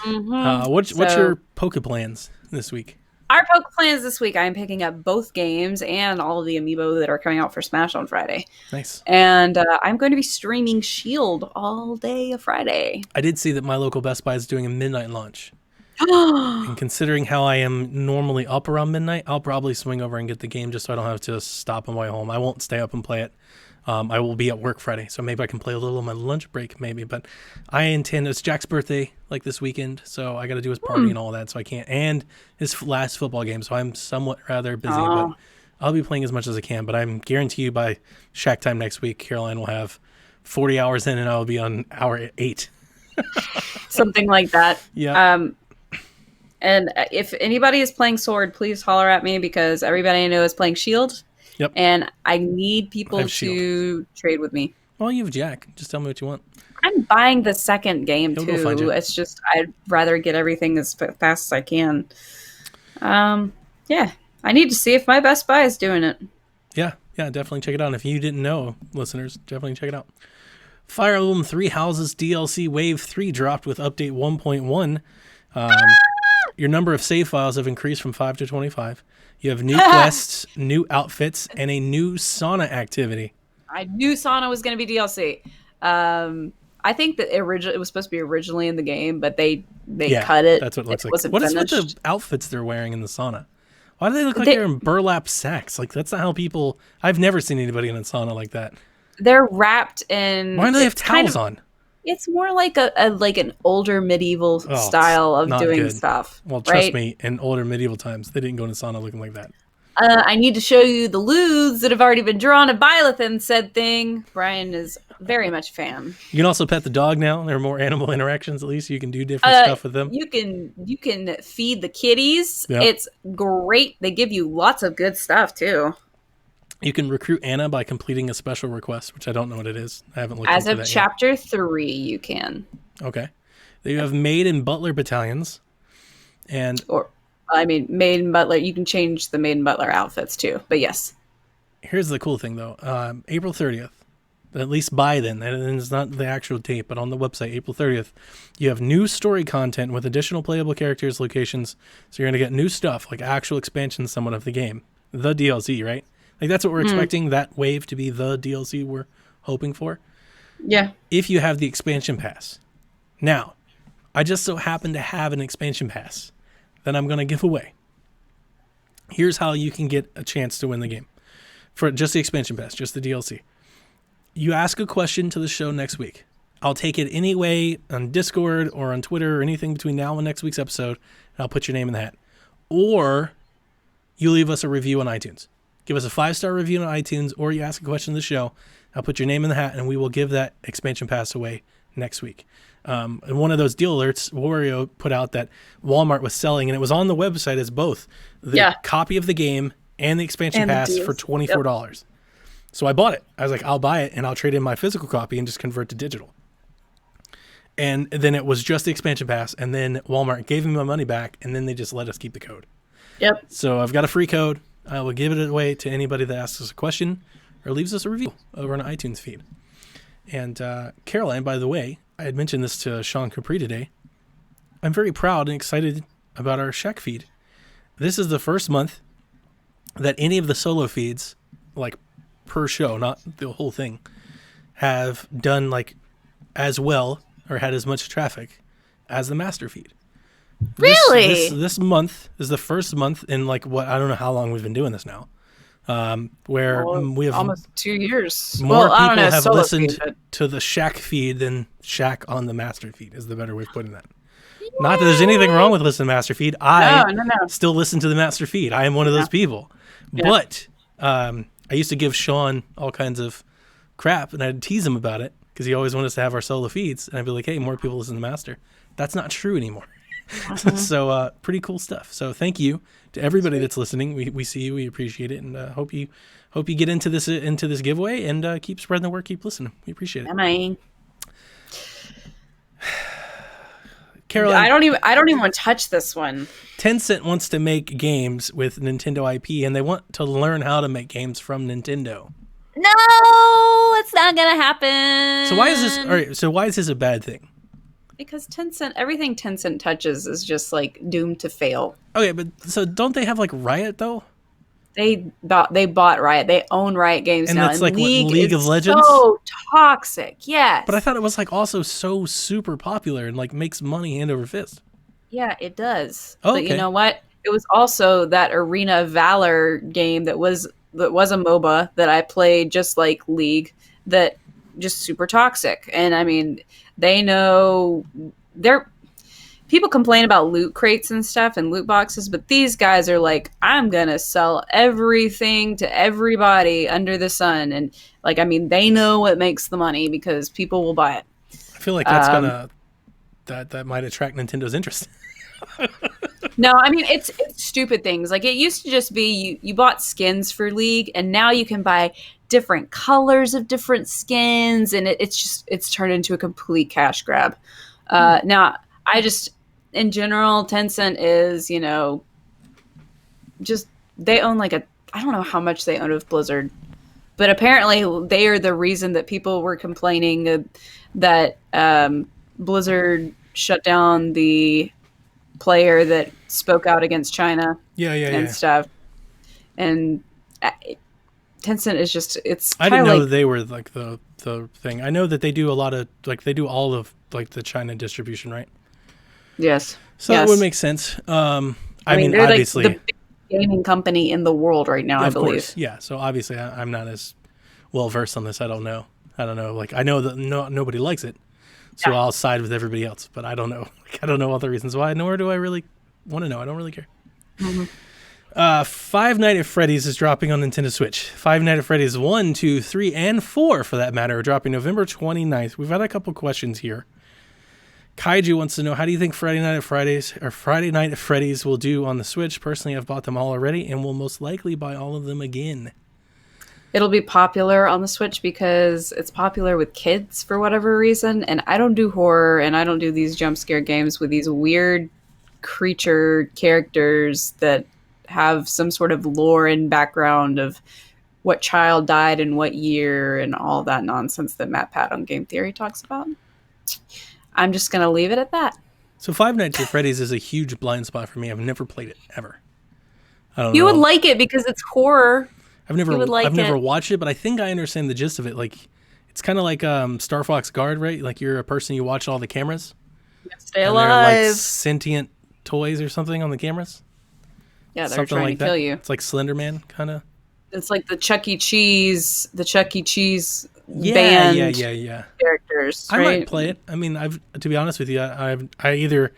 What's your Poke plans this week? Our Poke plans this week, I'm picking up both games and all of the amiibo that are coming out for Smash on Friday. Nice. And I'm going to be streaming Shield all day of Friday. I did see that my local Best Buy is doing a midnight launch. And considering how I am normally up around midnight, I'll probably swing over and get the game just so I don't have to stop on my way home. I won't stay up and play it. I will be at work Friday, so maybe I can play a little on my lunch break, maybe. But I intend, it's Jack's birthday, like this weekend, so I got to do his party and all that, so I can't. And his last football game, so I'm somewhat rather busy, but I'll be playing as much as I can. But I'm guarantee you by Shack time next week, Caroline will have 40 hours in, and I will be on hour 8. Something like that. Yeah. And if anybody is playing Sword, please holler at me because everybody I know is playing Shield. Yep. And I need people to Shield. trade with me. Well, you have Jack. Just tell me what you want. I'm buying the second game He'll go find too. you. It's just I'd rather get everything as fast as I can. Yeah. I need to see if my Best Buy is doing it. Yeah, definitely check it out. And if you didn't know, listeners, definitely check it out. Fire Emblem Three Houses DLC Wave 3 dropped with update 1.1. Your number of save files have increased from 5 to 25. You have new quests, new outfits, and a new sauna activity. I knew sauna was going to be DLC. I think that it was supposed to be originally in the game, but they cut it. That's what it looks like. Wasn't What is finished. with the outfits they're wearing in the sauna? Why do they look like they're in burlap sacks? Like, that's not how people... I've never seen anybody in a sauna like that. They're wrapped in... Why do they have towels on? It's more like an older medieval style of doing good. stuff. Well, trust me, in older medieval times, they didn't go into sauna looking like that. I need to show you the lewds that have already been drawn of Byleth and said thing. Brian is very much a fan. You can also pet the dog now. There are more animal interactions, at least. You can do different stuff with them. You can feed the kitties. Yep. It's great. They give you lots of good stuff, too. You can recruit Anna by completing a special request, which I don't know what it is. I haven't looked As into of that chapter 3, you can. yet. Okay. Then you have maid and butler battalions. And maid and butler. You can change the maid and butler outfits, too. But yes. here's the cool thing, though. April 30th, at least by then, and it's not the actual date, but on the website, April 30th, you have new story content with additional playable characters, locations. So you're going to get new stuff, like actual expansions somewhat of the game. The DLC, right? Like, that's what we're expecting, that wave to be the DLC we're hoping for. Yeah. If you have the expansion pass. Now, I just so happen to have an expansion pass that I'm going to give away. Here's how you can get a chance to win the game. For just the expansion pass, just the DLC. You ask a question to the show next week. I'll take it anyway on Discord or on Twitter or anything between now and next week's episode, and I'll put your name in the hat. Or you leave us a review on iTunes. Give us a 5-star review on iTunes, or you ask a question of the show. I'll put your name in the hat, and we will give that expansion pass away next week. And one of those deal alerts, Wario put out that Walmart was selling, and it was on the website as both the copy of the game and the expansion pass for $24. Yep. So I bought it. I was like, I'll buy it, and I'll trade in my physical copy and just convert to digital. And then it was just the expansion pass, and then Walmart gave me my money back, and then they just let us keep the code. Yep. So I've got a free code. I will give it away to anybody that asks us a question or leaves us a review over on iTunes feed. And Caroline, by the way, I had mentioned this to Sean Capri today. I'm very proud and excited about our Shack feed. This is the first month that any of the solo feeds, like per show, not the whole thing, have done like as well or had as much traffic as the master feed. Really? This month is the first month in like what, I don't know how long we've been doing this now, where we have almost 2 years. More people I don't know, have solo listened feed, to the Shack feed than Shack on the master feed is the better way of putting that. Not that there's anything wrong with listening to master feed. I still listen to the master feed. I am one of those people. Yeah. But I used to give Sean all kinds of crap, and I'd tease him about it because he always wanted us to have our solo feeds. And I'd be like, hey, more people listen to master. That's not true anymore. So pretty cool stuff. So thank you to everybody that's listening. We see you, we appreciate it, and hope you get into this giveaway and keep spreading the word, keep listening. We appreciate it. Am Caroline, I don't even want to touch this one. Tencent wants to make games with Nintendo IP, and they want to learn how to make games from Nintendo. No, it's not gonna happen. So why is this? All right. So why is this a bad thing? Because everything Tencent touches is just like doomed to fail. Okay, but so don't they have like Riot though? They bought Riot. They own Riot Games and now. And it's like League of Legends. So toxic, yes. But I thought it was like also so super popular and like makes money hand over fist. Yeah, it does. Oh, but you know what? It was also that Arena of Valor game that was a MOBA that I played just like League that just super toxic. And I mean, they know people complain about loot crates and stuff and loot boxes, but these guys are like, I'm gonna sell everything to everybody under the sun. And like, I mean, they know what makes the money because people will buy it. I feel like that's that might attract Nintendo's interest. No, I mean, it's stupid things. Like, it used to just be you bought skins for League, and now you can buy different colors of different skins, and it's turned into a complete cash grab. Now, in general, Tencent is, just, they own I don't know how much they own of Blizzard, But apparently, they are the reason that people were complaining that Blizzard shut down the player that spoke out against China and stuff. And Tencent is just, it's I didn't know they were like the thing. I know that they do a lot of, like, they do all of like the China distribution, right? Yes. So that would make sense. I mean, they're obviously, like the biggest gaming company in the world right now, I believe. Course, yeah. So obviously, I'm not as well versed on this. I don't know. Like, I know that nobody likes it, so I'll side with everybody else. But I don't know. Like, I don't know all the reasons why, nor do I really want to know. I don't really care. Mm-hmm. Five Nights at Freddy's is dropping on Nintendo Switch. Five Nights at Freddy's 1, 2, 3, and 4, for that matter, are dropping November 29th. We've had a couple questions here. Kaiju wants to know, how do you think Friday Night at Freddy's will do on the Switch? Personally, I've bought them all already and will most likely buy all of them again. It'll be popular on the Switch because it's popular with kids for whatever reason. And I don't do horror and I don't do these jump scare games with these weird creature characters that have some sort of lore and background of what child died in what year and all that nonsense that Matt Pat on Game Theory talks about. I'm just going to leave it at that. So Five Nights at Freddy's is a huge blind spot for me. I've never played it, ever. I don't know. You would like it because it's horror. I've never watched it, but I think I understand the gist of it. Like, it's kind of like Star Fox Guard, right? Like, you're a person, you watch all the cameras. Stay alive. They're like sentient toys or something on the cameras. Yeah, they're something trying like to kill you. It's like Slender Man, kind of. It's like the Chuck E. Cheese band characters. Right? I might play it. I mean, to be honest with you, I either,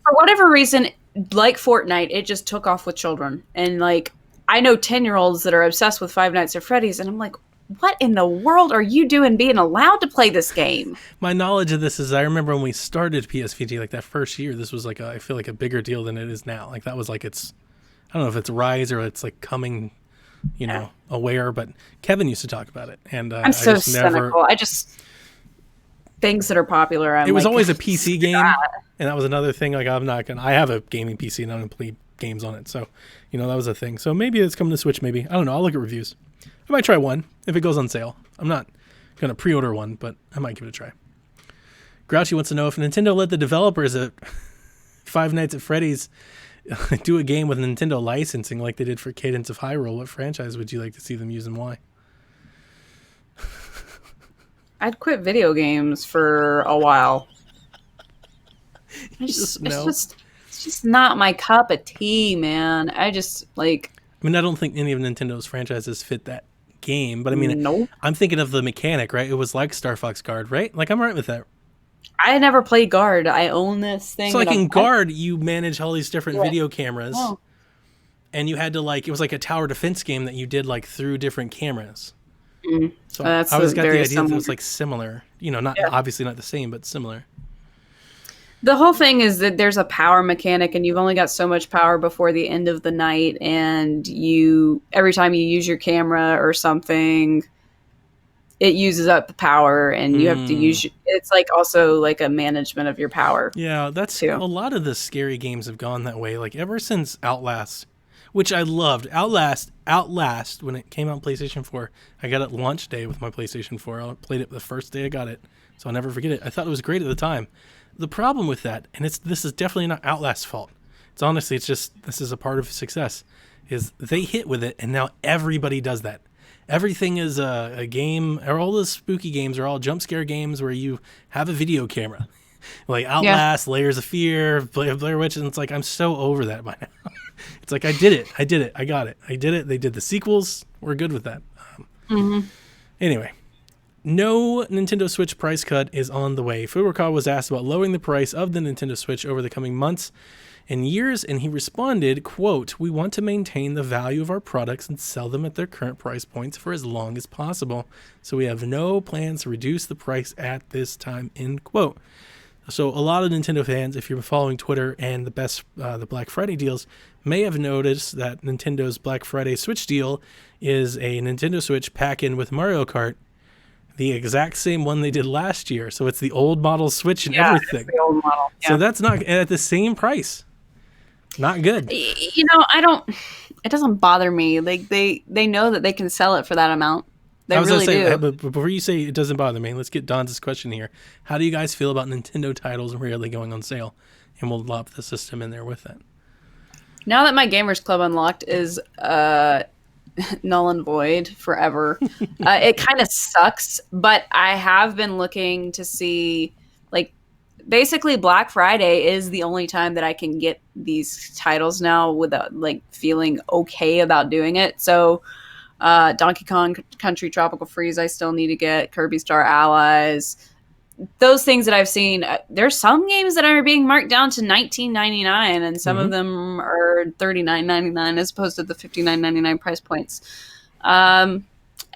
for whatever reason, like Fortnite, it just took off with children. And like, I know 10-year-olds that are obsessed with Five Nights at Freddy's, and I'm like, what in the world are you doing being allowed to play this game? My knowledge of this is, I remember when we started PSVG, like that first year, this was like I feel like a bigger deal than it is now. Like, that was like I don't know if it's rise or it's like coming, aware, but Kevin used to talk about it, and I'm so cynical. Things that are popular. It was always a PC game, and that was another thing. Like, I have a gaming PC and I don't play games on it, so that was a thing. So maybe it's coming to Switch. Maybe, I don't know. I'll look at reviews. I might try one if it goes on sale. I'm not gonna pre-order one, but I might give it a try. Grouchy wants to know if Nintendo let the developers at Five Nights at Freddy's do a game with Nintendo licensing like they did for Cadence of Hyrule. What franchise would you like to see them use and why? I'd quit video games for a while. It's just not my cup of tea, man. I don't think any of Nintendo's franchises fit that game, but I mean, nope. I'm thinking of the mechanic, right? It was like Star Fox Guard, right? Like, I'm right with that. I never played Guard. I own this thing. So like in Guard, you manage all these different video cameras, and you had to it was like a tower defense game that you did like through different cameras. Mm-hmm. So I always got the idea that it was like similar, obviously not the same, but similar. The whole thing is that there's a power mechanic, and you've only got so much power before the end of the night, and every time you use your camera or something, it uses up the power, and you have to use. It's like also like a management of your power. Yeah, that's too. A lot of the scary games have gone that way. Like ever since Outlast, which I loved. Outlast, when it came out on PlayStation 4, I got it launch day with my PlayStation 4. I played it the first day I got it, so I'll never forget it. I thought it was great at the time. The problem with that, and this is definitely not Outlast's fault. It's just this is a part of success, is they hit with it, and now everybody does that. Everything is a game, or all the spooky games are all jump scare games where you have a video camera. Like Outlast, Layers of Fear, Blair Witch, and it's like, I'm so over that by now. It's like, I did it, I got it, I did it. They did the sequels, we're good with that. Anyway, no Nintendo Switch price cut is on the way. Furukawa was asked about lowering the price of the Nintendo Switch over the coming months and years, and he responded, quote, "We want to maintain the value of our products and sell them at their current price points for as long as possible. So we have no plans to reduce the price at this time," end quote. So a lot of Nintendo fans, if you're following Twitter and the Black Friday deals, may have noticed that Nintendo's Black Friday Switch deal is a Nintendo Switch pack-in with Mario Kart, the exact same one they did last year. So it's the old model Switch and everything. It's the old model. Yeah. So that's not at the same price. Not good. It doesn't bother me. Like they know that they can sell it for that amount. They I was really gonna say, do. but before you say it doesn't bother me, let's get Don's question here. How do you guys feel about Nintendo titles rarely going on sale? And we'll lop the system in there with that. Now that my Gamers Club Unlocked is null and void forever, it kind of sucks. But I have been looking to see, like, basically Black Friday is the only time that I can get these titles now without like feeling okay about doing it. So Donkey Kong Country Tropical Freeze I still need to get, Kirby Star Allies, those things that I've seen. There's some games that are being marked down to $19.99 and some of them are $39.99 as opposed to the $59.99 price points.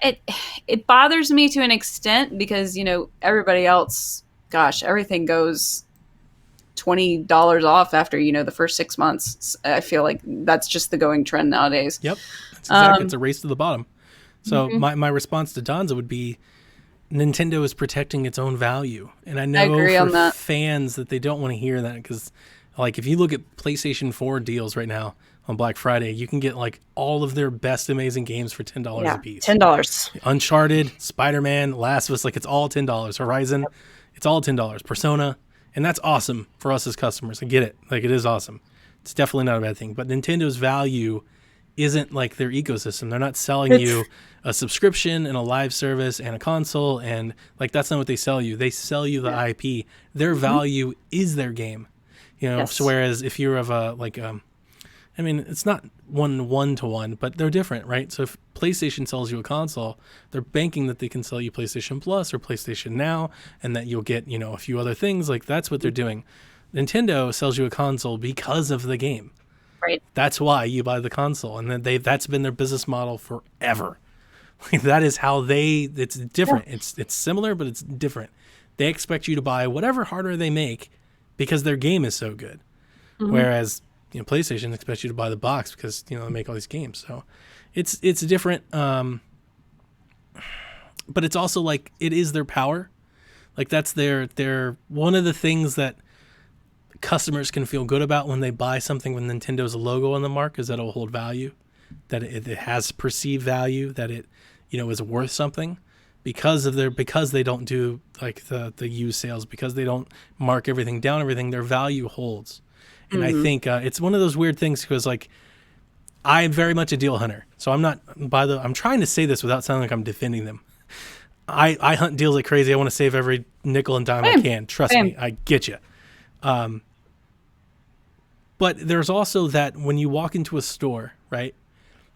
It bothers me to an extent because, you know, everybody else, gosh, everything goes $20 off after, you know, the first 6 months. I feel like that's just the going trend nowadays. Yep. It's exactly, it's a race to the bottom. So my response to Donza would be Nintendo is protecting its own value. And I know for fans that they don't want to hear that because, like, if you look at PlayStation 4 deals right now on Black Friday, you can get, like, all of their best amazing games for $10 a piece. $10. Uncharted, Spider-Man, Last of Us, like, it's all $10. Horizon, it's all $10. Persona, and that's awesome for us as customers. I get it. Like, it is awesome. It's definitely not a bad thing. But Nintendo's value isn't like their ecosystem. They're not selling you a subscription and a live service and a console, and like that's not what they sell you. They sell you the IP. Their value is their game. You know, so whereas if you're of a like I mean, it's not one to one, but they're different, right? So if PlayStation sells you a console, they're banking that they can sell you PlayStation Plus or PlayStation Now and that you'll get, you know, a few other things. Like that's what they're doing. Nintendo sells you a console because of the game. Right. That's why you buy the console, and then that's been their business model forever. Like that is how it's different. Yeah. It's similar, but it's different. They expect you to buy whatever hardware they make because their game is so good. Whereas, you know, PlayStation expects you to buy the box because, you know, they make all these games. So it's different. But it's also like it is their power. Like that's their one of the things that customers can feel good about when they buy something with Nintendo's logo on the mark is that it will hold value, that it has perceived value, that it, you know, is worth something because they don't do like the used sales, because they don't mark everything down, their value holds. And I think it's one of those weird things because like I'm very much a deal hunter. So I'm trying to say this without sounding like I'm defending them. I hunt deals like crazy. I want to save every nickel and dime I can. Trust me, I get you. But there's also that when you walk into a store, right,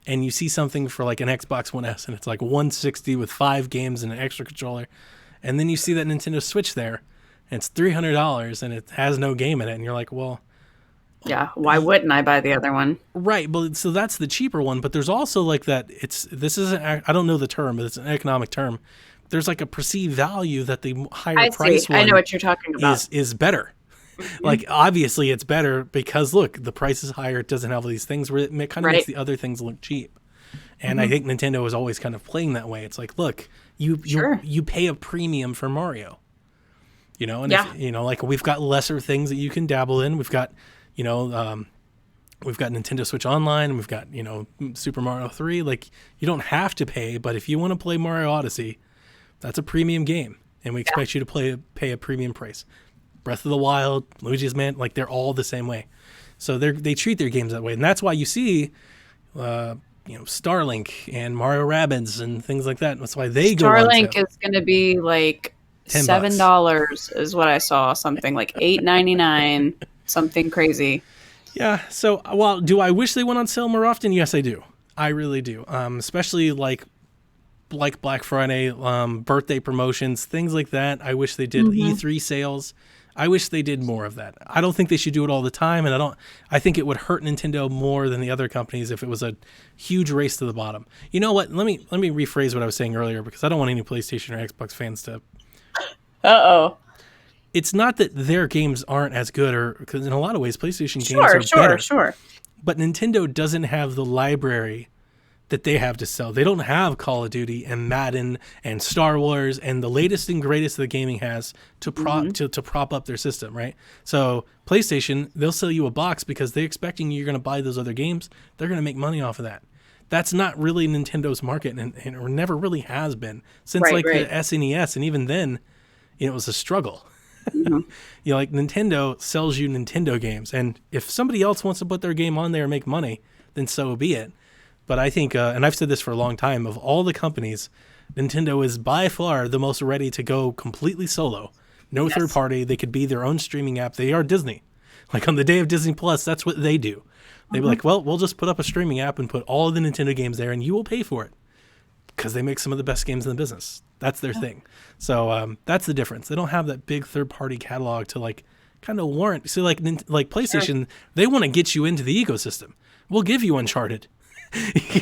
and you see something for like an Xbox One S and it's like $160 with 5 games and an extra controller, and then you see that Nintendo Switch there and it's $300 and it has no game in it, and you're like, well, yeah, why wouldn't I buy the other one? Right, but so that's the cheaper one. But there's also like that. I don't know the term, but it's an economic term. There's like a perceived value that the higher price one I know what you're talking about. Is better. Like obviously it's better because look, the price is higher. It doesn't have all these things where it kind of makes the other things look cheap. And I think Nintendo is always kind of playing that way. It's like, look, you pay a premium for Mario, you know, and if, you know, like we've got lesser things that you can dabble in. We've got, you know, we've got Nintendo Switch Online, and we've got, you know, Super Mario 3. Like you don't have to pay, but if you want to play Mario Odyssey, that's a premium game, and we expect you to pay a premium price. Breath of the Wild, Luigi's Mansion, like they're all the same way. So they treat their games that way, and that's why you see, you know, Starlink and Mario Rabbids and things like that. That's why they go on sale. Starlink is going to be like $7 is what I saw. Something like $8.99, something crazy. Yeah. So, well, do I wish they went on sale more often? Yes, I do. I really do. Especially like Black Friday, birthday promotions, things like that. I wish they did E3 sales. I wish they did more of that. I don't think they should do it all the time, and I think it would hurt Nintendo more than the other companies if it was a huge race to the bottom. You know what? Let me rephrase what I was saying earlier, because I don't want any PlayStation or Xbox fans to. It's not that their games aren't as good, or because in a lot of ways PlayStation games are better. Sure. But Nintendo doesn't have the library that they have to sell. They don't have Call of Duty and Madden and Star Wars and the latest and greatest that gaming has to prop up their system, right? So PlayStation, they'll sell you a box because they're expecting you're going to buy those other games. They're going to make money off of that. That's not really Nintendo's market, and it never really has been since Right, like right. the SNES, and even then, it was a struggle. Mhm. Like Nintendo sells you Nintendo games, and if somebody else wants to put their game on there and make money, then so be it. But I think, and I've said this for a long time, of all the companies, Nintendo is by far the most ready to go completely solo. No Yes. third party. They could be their own streaming app. They are Disney. Like on the day of Disney Plus, that's what they do. They'd be like, well, we'll just put up a streaming app and put all of the Nintendo games there, and you will pay for it because they make some of the best games in the business. That's their thing. So that's the difference. They don't have that big third-party catalog to like kind of warrant. See, like PlayStation, they want to get you into the ecosystem. We'll give you Uncharted.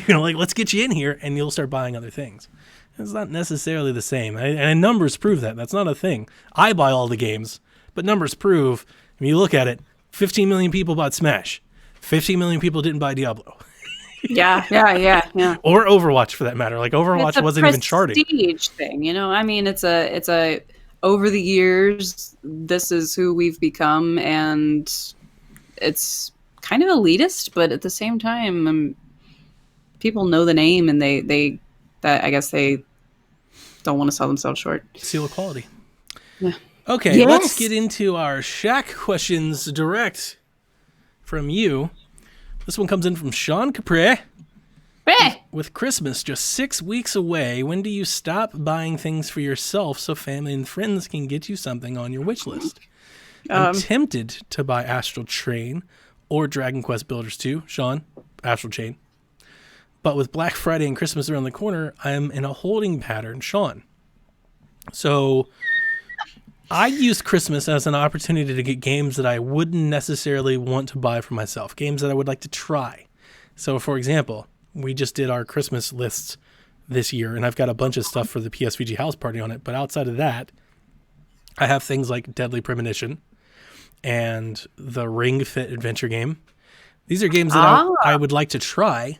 Like let's get you in here, and you'll start buying other things. It's not necessarily the same, and numbers prove that. That's not a thing. I buy all the games, but numbers prove. When you look at it, 15 million people bought Smash. 15 million people didn't buy Diablo. Yeah. Or Overwatch for that matter. Like Overwatch wasn't even charting. It's a prestige thing, I mean, it's a over the years, this is who we've become, and it's kind of elitist, but at the same time, people know the name, and I guess they don't want to sell themselves short. Seal of quality. Yeah. Okay, Yes. let's get into our Shaq questions direct from you. This one comes in from Sean Capre. Hey! With Christmas just 6 weeks away, when do you stop buying things for yourself so family and friends can get you something on your wish list? I'm tempted to buy Astral Chain or Dragon Quest Builders 2. Sean, Astral Chain. But with Black Friday and Christmas around the corner, I am in a holding pattern. Sean. So I use Christmas as an opportunity to get games that I wouldn't necessarily want to buy for myself, games that I would like to try. So, for example, we just did our Christmas lists this year, and I've got a bunch of stuff for the PSVG house party on it. But outside of that, I have things like Deadly Premonition and the Ring Fit adventure game. These are games that I would like to try,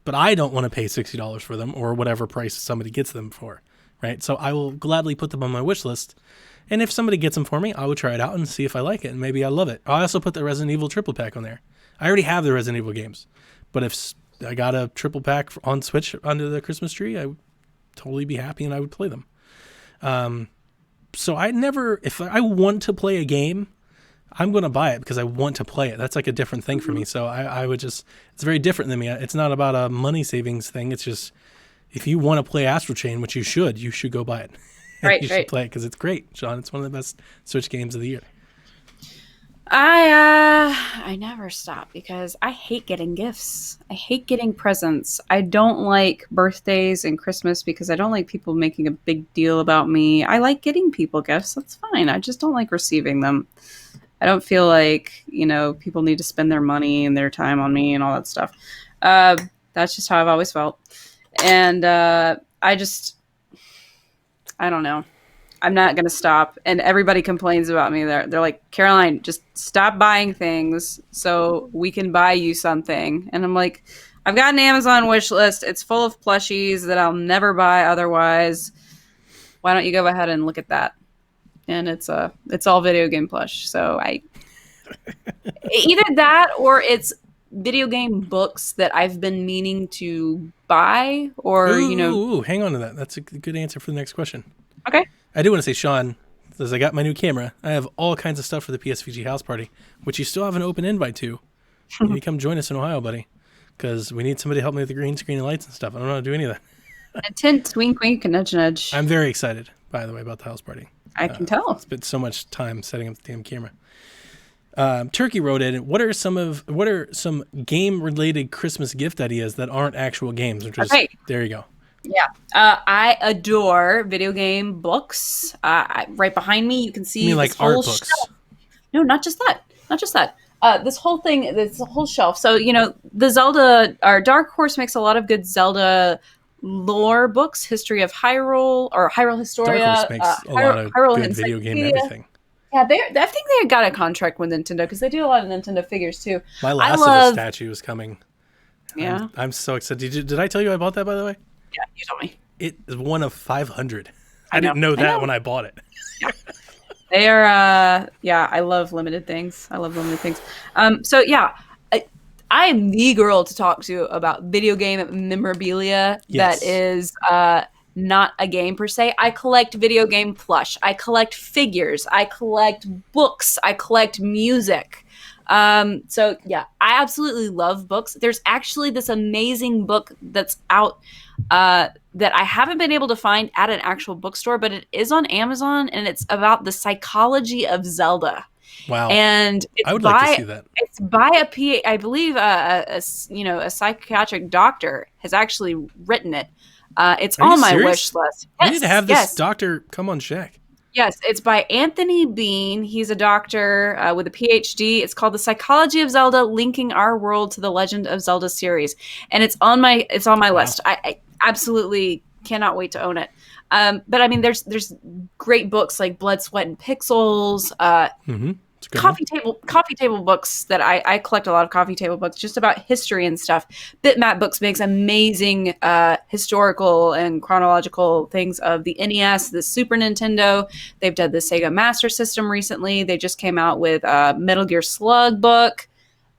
but I don't want to pay $60 for them or whatever price somebody gets them for, right? So I will gladly put them on my wish list. And if somebody gets them for me, I will try it out and see if I like it, and maybe I love it. I also put the Resident Evil triple pack on there. I already have the Resident Evil games, but if I got a triple pack on Switch under the Christmas tree, I would totally be happy and I would play them. So if I want to play a game, I'm going to buy it because I want to play it. That's like a different thing for me. So I would just, it's very different than me. It's not about a money savings thing. It's just, if you want to play Astral Chain, which you should go buy it. Right, you should play it because it's great, Sean. It's one of the best Switch games of the year. I never stop because I hate getting gifts. I hate getting presents. I don't like birthdays and Christmas because I don't like people making a big deal about me. I like getting people gifts. That's fine. I just don't like receiving them. I don't feel like, people need to spend their money and their time on me and all that stuff. That's just how I've always felt. And I don't know. I'm not going to stop. And everybody complains about me. They're like, Caroline, just stop buying things so we can buy you something. And I'm like, I've got an Amazon wish list. It's full of plushies that I'll never buy otherwise. Why don't you go ahead and look at that? And it's all video game plush. So either that or it's video game books that I've been meaning to buy or, Ooh, hang on to that. That's a good answer for the next question. Okay. I do want to say, Sean, as I got my new camera, I have all kinds of stuff for the PSVG house party, which you still have an open invite to. You need to come join us in Ohio, buddy, because we need somebody to help me with the green screen and lights and stuff. I don't know how to do any of that. A tint, wink, wink, and nudge, nudge. I'm very excited, by the way, about the house party. I can tell. Spent so much time setting up the damn camera. Turkey wrote in, what are some game-related Christmas gift ideas that aren't actual games? Which is, there you go. Yeah. I adore video game books. Right behind me, you can see You mean like this whole art books? shelf. No, not just that. This whole thing, this whole shelf. So, the Zelda, or Dark Horse makes a lot of good Zelda lore books, History of Hyrule, or Hyrule Historia. Dark Horse makes a lot of good video game everything. Yeah, I think they got a contract with Nintendo because they do a lot of Nintendo figures too. My Last of Us statue is coming. Yeah. I'm so excited. Did I tell you I bought that, by the way? Yeah, you told me. It is one of 500. I didn't know that when I bought it. Yeah. They are, I love limited things. So yeah, I am the girl to talk to about video game memorabilia Yes. that is not a game per se. I collect video game plush. I collect figures. I collect books. I collect music. So yeah, I absolutely love books. There's actually this amazing book that's out that I haven't been able to find at an actual bookstore, but it is on Amazon, and it's about the psychology of Zelda. Wow. And it's I would like to see that. It's by I believe a psychiatric doctor has actually written it. It's Are you on my serious? wish list. We need to have this yes. doctor come on Shaq. Yes, it's by Anthony Bean. He's a doctor with a PhD. It's called The Psychology of Zelda: Linking Our World to the Legend of Zelda series, and it's on my list. I absolutely cannot wait to own it. But I mean, there's great books like Blood, Sweat, and Pixels. It's a good Coffee table books that I collect a lot of coffee table books just about history and stuff. Bitmap Books makes amazing historical and chronological things of the NES, the Super Nintendo. They've done the Sega Master System recently. They just came out with a Metal Gear Slug book.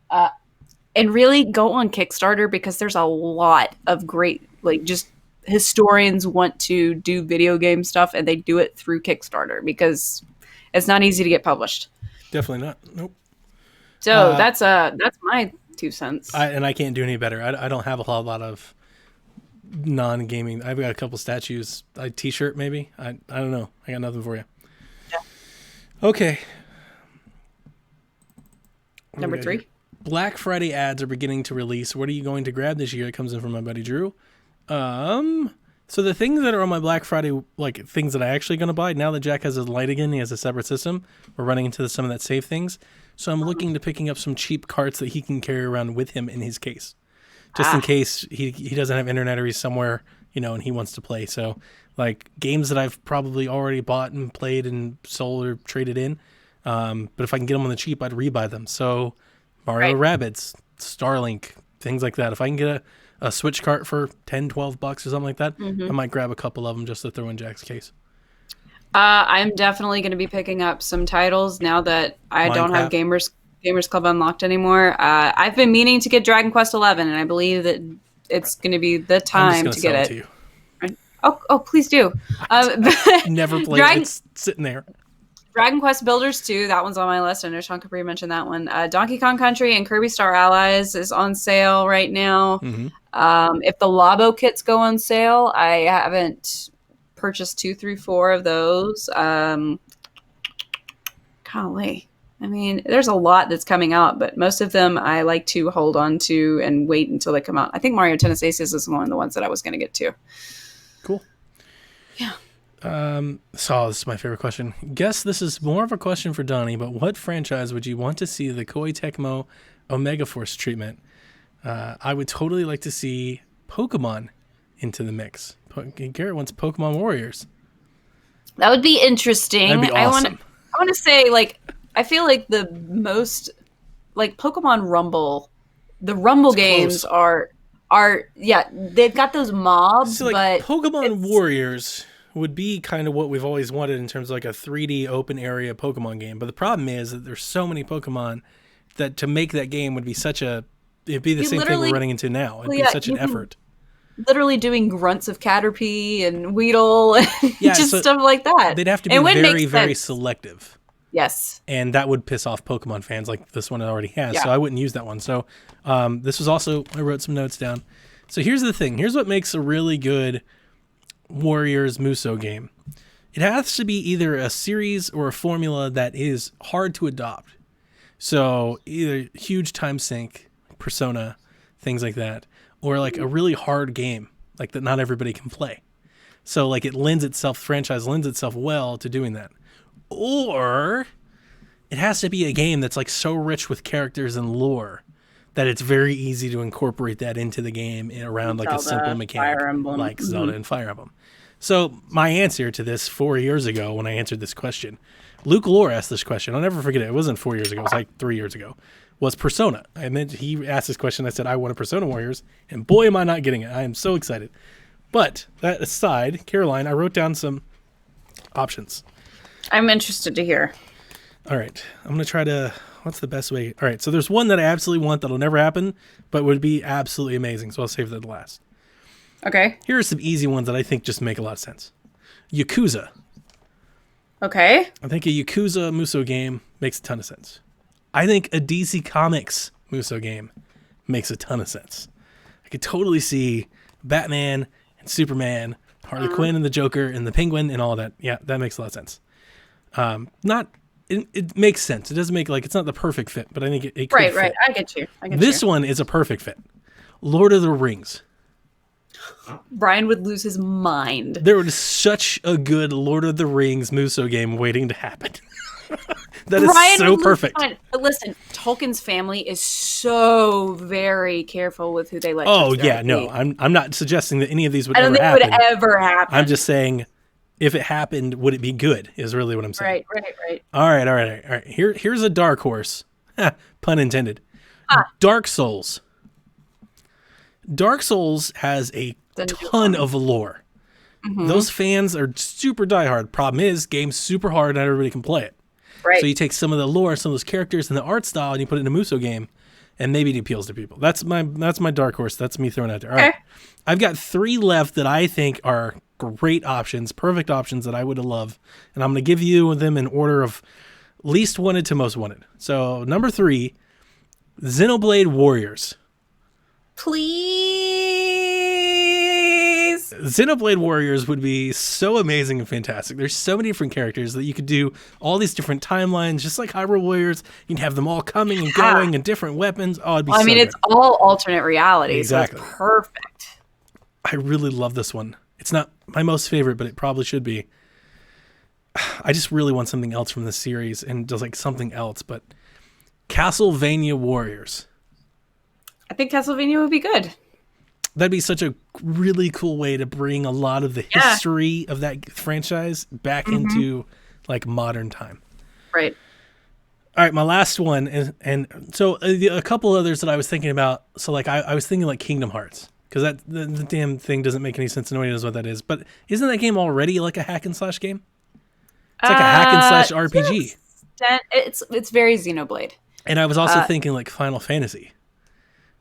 And really go on Kickstarter because there's a lot of great, like, just historians want to do video game stuff, and they do it through Kickstarter because it's not easy to get published. Definitely not. Nope. So that's my 2 cents. I can't do any better. I don't have a whole lot of non-gaming. I've got a couple statues, a T-shirt maybe. I don't know. I got nothing for you. Yeah. Okay. Number 3. Black Friday ads are beginning to release. What are you going to grab this year? It comes in from my buddy Drew. So the things that are on my Black Friday, like things that I actually going to buy, now that Jack has his light again, he has a separate system. We're running into some of that save things. So I'm looking to picking up some cheap carts that he can carry around with him in his case. Just in case he doesn't have internet or he's somewhere, and he wants to play. So like games that I've probably already bought and played and sold or traded in. But if I can get them on the cheap, I'd rebuy them. So Mario Rabbids, Starlink, things like that. If I can get a Switch cart for $10-$12 or something like that, I might grab a couple of them just to throw in Jack's case. I'm definitely going to be picking up some titles now that I don't have Gamers Club unlocked anymore. I've been meaning to get Dragon Quest XI, and I believe that it's going to be the time to get it. To you. Oh, please do. Never played it. It's sitting there. Dragon Quest Builders 2, that one's on my list. I know Sean Capri mentioned that one. Donkey Kong Country and Kirby Star Allies is on sale right now. If the Labo kits go on sale, I haven't purchased 2 through 4 of those. Golly. I mean, there's a lot that's coming out, but most of them I like to hold on to and wait until they come out. I think Mario Tennis Aces is one of the ones that I was going to get to. Cool. Yeah. So this is my favorite question. Guess this is more of a question for Donnie, but what franchise would you want to see the Koei Tecmo Omega Force treatment? I would totally like to see Pokemon into the mix. Garrett wants Pokemon Warriors. That would be interesting. That'd be awesome. I want to say, like, I feel like the most, like, Pokemon Rumble, the Rumble games are they've got those mobs, so, like, but Pokemon Warriors would be kind of what we've always wanted in terms of like a 3D open area Pokemon game. But the problem is that there's so many Pokemon that to make that game would be it'd be the same thing we're running into now. It'd be such an effort. Literally doing grunts of Caterpie and Weedle and just stuff like that. They'd have to be very, very selective. Yes. And that would piss off Pokemon fans like this one already has. Yeah. So I wouldn't use that one. So this was also, I wrote some notes down. So here's the thing. Here's what makes a really good Warriors Musou game. It has to be either a series or a formula that is hard to adopt. So either huge time sink, Persona, things like that, or like a really hard game like that not everybody can play. So like franchise lends itself well to doing that. Or it has to be a game that's like so rich with characters and lore that it's very easy to incorporate that into the game around like Zelda, a simple mechanic like Zelda and Fire Emblem. So my answer to this 4 years ago when I answered this question, Luke Lore asked this question. I'll never forget it. It wasn't 4 years ago. It was like 3 years ago. Was Persona. And then he asked this question. I said, I want a Persona Warriors. And boy, am I not getting it. I am so excited. But that aside, Caroline, I wrote down some options. I'm interested to hear. All right. I'm going to try to what's the best way? All right, so there's one that I absolutely want that'll never happen, but would be absolutely amazing. So I'll save that to last. Okay. Here are some easy ones that I think just make a lot of sense. Yakuza. Okay. I think a Yakuza Musou game makes a ton of sense. I think a DC Comics Musou game makes a ton of sense. I could totally see Batman and Superman, Harley Quinn and the Joker and the Penguin and all that. Yeah, that makes a lot of sense. It makes sense. It doesn't make it's not the perfect fit, but I think it could Right. fit. I get you. This one is a perfect fit. Lord of the Rings. Brian would lose his mind. There was such a good Lord of the Rings Musou game waiting to happen. That is Brian so would lose perfect. his mind. But listen, Tolkien's family is so very careful with who they let. Oh touch their yeah, IP. no, I'm not suggesting that any of these would I don't ever think it happen. would ever happen. I'm just saying, if it happened, would it be good? Is really what I'm saying. Right. All right. Here's a dark horse, pun intended. Dark Souls. Dark Souls has a ton of lore. Mm-hmm. Those fans are super diehard. Problem is, game's super hard, not everybody can play it. Right. So you take some of the lore, some of those characters, and the art style, and you put it in a Musou game, and maybe it appeals to people. That's my dark horse. That's me throwing it out there. All right. I've got 3 left that I think are great options, perfect options that I would love, and I'm going to give you them in order of least wanted to most wanted. So number 3, Xenoblade Warriors. Please. Xenoblade Warriors would be so amazing and fantastic. There's so many different characters that you could do all these different timelines, just like Hyrule Warriors. You can have them all coming and going and different weapons. Oh, it'd be so It's good. all alternate realities. Exactly. So it's perfect. I really love this one. It's not my most favorite, but it probably should be. I just really want something else from this series and just something else, but Castlevania Warriors. I think Castlevania would be good. That'd be such a really cool way to bring a lot of the history of that franchise back into modern time. Right. All right, my last one and so a couple others that I was thinking about. So I was thinking Kingdom Hearts, because the damn thing doesn't make any sense and nobody knows what that is. But isn't that game already like a hack and slash game? It's like a hack and slash RPG. It's very Xenoblade. And I was also thinking Final Fantasy.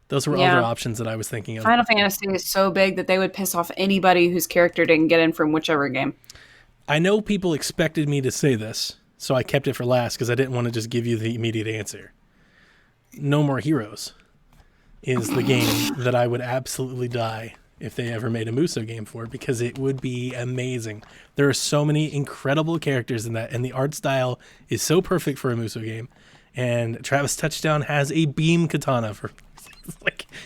Those were other options that I was thinking of. Final Fantasy is so big that they would piss off anybody whose character didn't get in from whichever game. I know people expected me to say this, so I kept it for last because I didn't want to just give you the immediate answer. No More Heroes is the game that I would absolutely die if they ever made a Musou game for, because it would be amazing. There are so many incredible characters in that, and the art style is so perfect for a Musou game. And Travis Touchdown has a beam katana for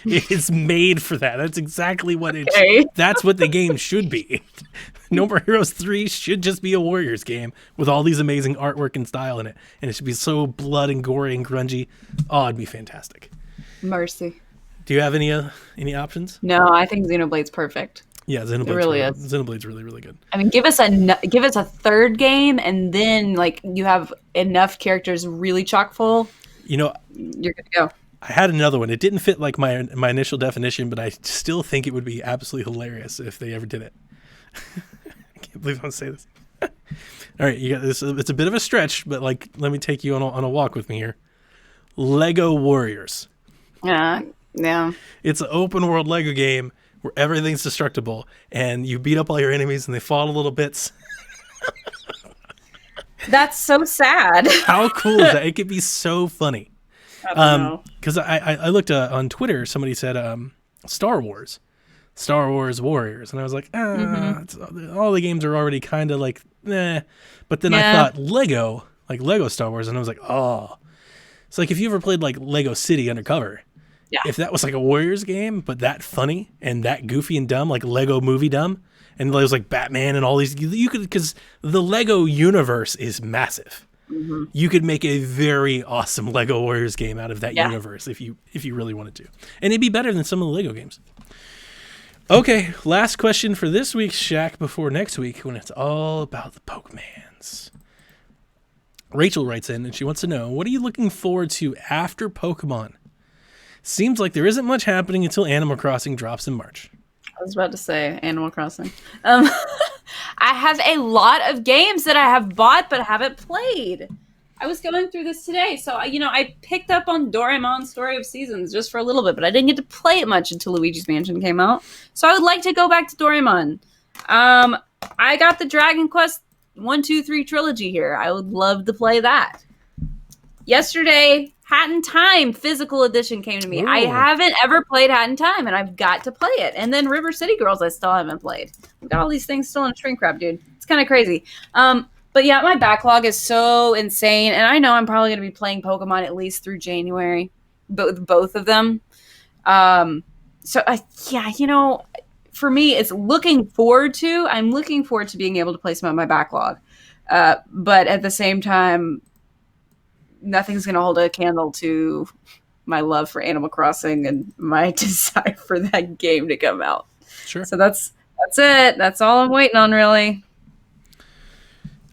it's made for that. That's exactly what that's what the game should be. No More Heroes 3 should just be a Warriors game with all these amazing artwork and style in it. And it should be so blood and gory and grungy. Oh, it'd be fantastic. Mercy. Do you have any options? No, I think Xenoblade's perfect. Yeah, Xenoblade's really, really good. I mean, give us a third game, and then you have enough characters really chock full. You're good to go. I had another one. It didn't fit my initial definition, but I still think it would be absolutely hilarious if they ever did it. I can't believe I'm going to say this. All right, you got this. It's a bit of a stretch, but let me take you on a walk with me here. Lego Warriors. Yeah. It's an open world Lego game where everything's destructible, and you beat up all your enemies, and they fall to little bits. That's so sad. How cool is that? It could be so funny. I don't know. Because I looked on Twitter, somebody said Star Wars Warriors, and I was like, all the games are already kind of but then I thought Lego Star Wars, and I was like, oh, it's if you ever played Lego City Undercover, if that was a Warriors game, but that funny and that goofy and dumb, Lego Movie dumb, and there was Batman and all these, you could, because the Lego universe is massive. Mm-hmm. You could make a very awesome Lego Warriors game out of that universe if you really wanted to. And it'd be better than some of the Lego games. Okay, last question for this week's Shack before next week, when it's all about the Pokemans. Rachel writes in and she wants to know, what are you looking forward to after Pokemon? Seems like there isn't much happening until Animal Crossing drops in March. I was about to say Animal Crossing. I have a lot of games that I have bought but haven't played. I was going through this today, so I picked up on Doraemon Story of Seasons just for a little bit, but I didn't get to play it much until Luigi's Mansion came out. So I would like to go back to Doraemon. I got the Dragon Quest 1, 2, 3 trilogy here. I would love to play that. Yesterday, Hat in Time physical edition came to me. Ooh. I haven't ever played Hat in Time, and I've got to play it. And then River City Girls, I still haven't played. I've got all these things still in a shrink wrap, dude. It's kind of crazy. But yeah, my backlog is so insane, and I know I'm probably going to be playing Pokemon at least through January, both of them. For me, it's looking forward to. I'm looking forward to being able to play some of my backlog, but at the same time, nothing's going to hold a candle to my love for Animal Crossing and my desire for that game to come out. Sure. So that's it. That's all I'm waiting on, really.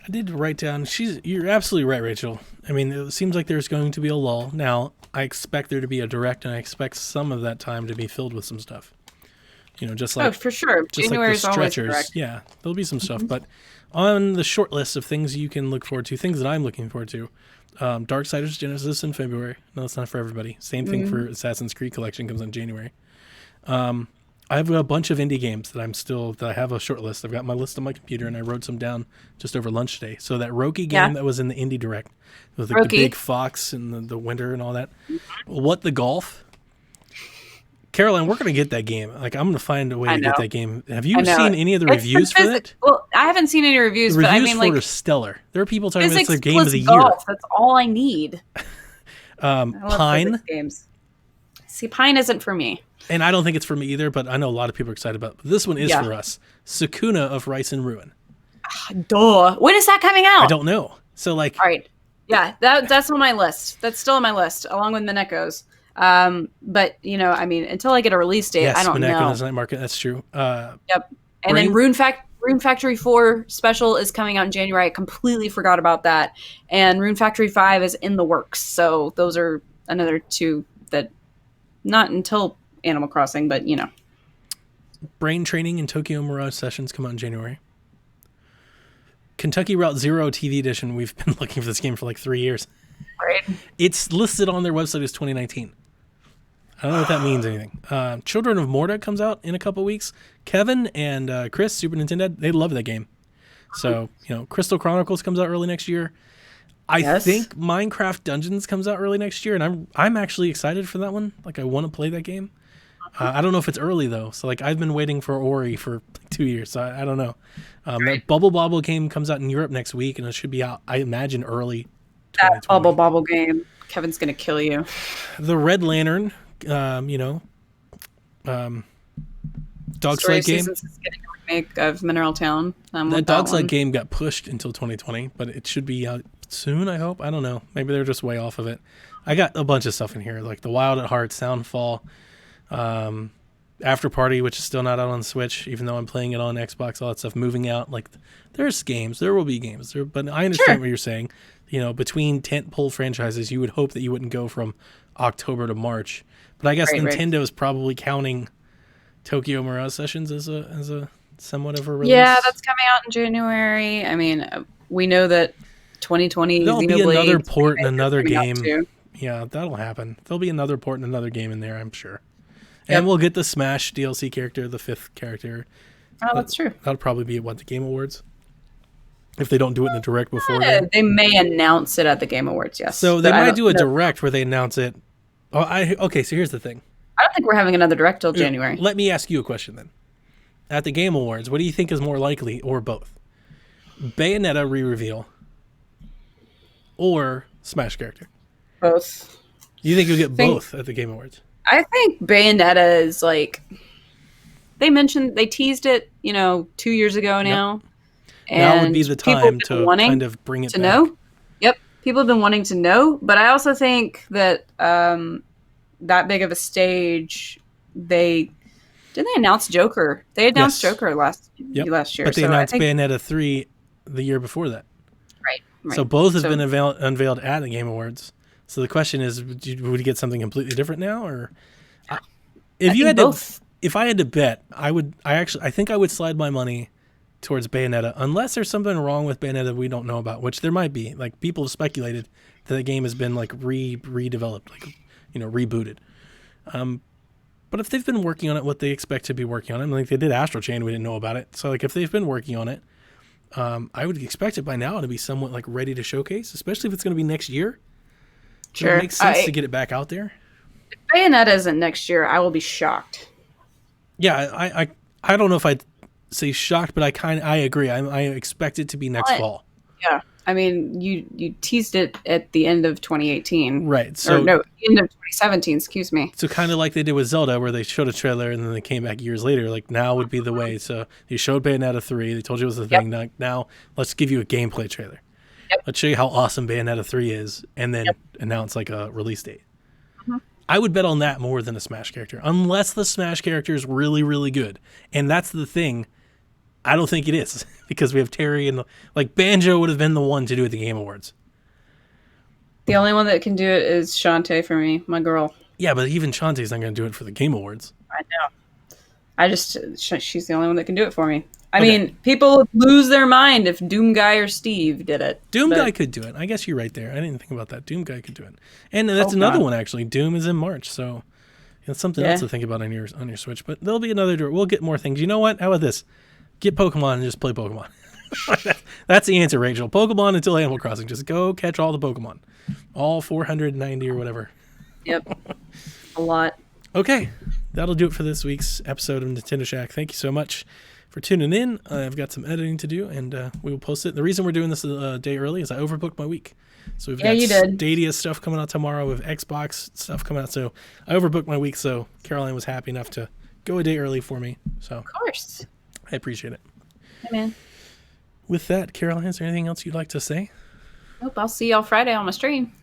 I did write down. You're absolutely right, Rachel. I mean, it seems like there's going to be a lull. Now, I expect there to be a direct, and I expect some of that time to be filled with some stuff. Just like for sure. Just January like the is always stretchers. direct. Yeah, there'll be some stuff. But on the short list of things you can look forward to, things that I'm looking forward to, Darksiders Genesis in February. No, it's not for everybody. Same thing for Assassin's Creed Collection comes in January. I have a bunch of indie games that I have a short list. I've got my list on my computer, and I wrote some down just over lunch today. So that Roki game that was in the Indie Direct with the big fox and the winter and all that. What the Golf? Caroline, we're going to get that game. Like, I'm going to find a way to get that game. Have you seen any of the reviews for it? Well, I haven't seen any reviews, The but I reviews mean, for it are stellar. There are people talking about it's their game of the golf, year. That's all I need. I love Pine. physics games. See, Pine isn't for me. And I don't think it's for me either, but I know a lot of people are excited about it. This one is for us. Sakuna of Rice and Ruin. Duh. When is that coming out? I don't know. So, like... All right. Yeah, that's on my list. That's still on my list, along with Minecos. But, until I get a release date, I don't know. Yes, Mineko Night Market, that's true. Yep. And then Rune Factory 4 special is coming out in January. I completely forgot about that. And Rune Factory 5 is in the works. So those are another two that not until Animal Crossing, but Brain Training and Tokyo Mirage Sessions come out in January. Kentucky Route Zero TV Edition, we've been looking for this game for like 3 years. Right. It's listed on their website as 2019. I don't know if that means anything. Children of Morta comes out in a couple weeks. Kevin and Chris, Super Nintendo, they love that game. So, Crystal Chronicles comes out early next year. I think Minecraft Dungeons comes out early next year, and I'm actually excited for that one. Like, I want to play that game. I don't know if it's early, though. So, like, I've been waiting for Ori for 2 years, so I don't know. That Bubble Bobble game comes out in Europe next week, and it should be out, I imagine, early 2020. That Bubble Bobble game. Kevin's going to kill you. The Red Lantern, Dog Sled game. Getting a remake of Mineral Town. That Dog Sled game got pushed until 2020, but it should be out soon, I hope. I don't know. Maybe they're just way off of it. I got a bunch of stuff in here, like The Wild at Heart, Soundfall, After Party, which is still not out on Switch, even though I'm playing it on Xbox, all that stuff. Moving Out, like, there's games. There will be games. But I understand what you're saying. Between tentpole franchises, you would hope that you wouldn't go from October to March. But I guess Nintendo is probably counting Tokyo Mirage Sessions as a somewhat of a release. Yeah, that's coming out in January. I mean, we know that 2020 there'll be another port and another game. Yeah, that'll happen. There'll be another port and another game in there, I'm sure. And we'll get the Smash DLC character, the 5th character. Oh, that's true. That'll probably be at the Game Awards. If they don't do it in the direct before. They may announce it at the Game Awards, yes. So they might do a direct where they announce it. Okay, so here's the thing. I don't think we're having another direct till January. Let me ask you a question then. At the Game Awards, what do you think is more likely, or both? Bayonetta re-reveal or Smash character? Both. You think you'll get both at the Game Awards? I think Bayonetta is like... They teased it, 2 years ago now. Yep. And now would be the time to kind of bring it back. Know. Yep. People have been wanting to know, but I also think that that big of a stage, didn't they announce Joker? They announced Joker last year. But they announced Bayonetta 3 the year before that. Right. So both have been unveiled at the Game Awards. So the question is, would you get something completely different now, or if I had to bet, I think I would slide my money towards Bayonetta, unless there's something wrong with Bayonetta we don't know about, which there might be. Like, people have speculated that the game has been like redeveloped, like, rebooted. But if they've been working on it, what they expect to be working on it, like they did Astral Chain, we didn't know about it. So like if they've been working on it, I would expect it by now to be somewhat like ready to showcase, especially if it's going to be next year. Sure. It makes sense to get it back out there. If Bayonetta isn't next year, I will be shocked. Yeah, I don't know if I'd say shocked, but I agree. I expect it to be next fall. Yeah. I mean, you teased it at the end of 2018. Right. So end of 2017, excuse me. So kind of like they did with Zelda, where they showed a trailer and then they came back years later. Like, now would be the way. So you showed Bayonetta 3. They told you it was the thing. Now let's give you a gameplay trailer. Yep. Let's show you how awesome Bayonetta 3 is, and then announce like a release date. Mm-hmm. I would bet on that more than a Smash character, unless the Smash character is really, really good. And that's the thing. I don't think it is, because we have Terry and like Banjo would have been the one to do at the Game Awards. The only one that can do it is Shantae for me, my girl. Yeah, but even Shantae's not going to do it for the Game Awards. I know. She's the only one that can do it for me. I mean, people would lose their mind if Doom Guy or Steve did it. Guy could do it. I guess you're right there. I didn't think about that. Doom Guy could do it. And that's another one, actually. Doom is in March, so it's something else to think about on your Switch. But there'll be another. We'll get more things. You know what? How about this? Get Pokemon and just play Pokemon. That's the answer, Rachel. Pokemon until Animal Crossing. Just go catch all the Pokemon. All 490 or whatever. Yep. A lot. Okay. That'll do it for this week's episode of Nintendo Shack. Thank you so much for tuning in. I've got some editing to do, and we will post it. The reason we're doing this a day early is I overbooked my week. So we've got Stadia stuff coming out tomorrow with Xbox stuff coming out. So I overbooked my week, so Caroline was happy enough to go a day early for me. So of course. I appreciate it. Hey, man. With that, Caroline, is there anything else you'd like to say? Nope, I'll see y'all Friday on my stream.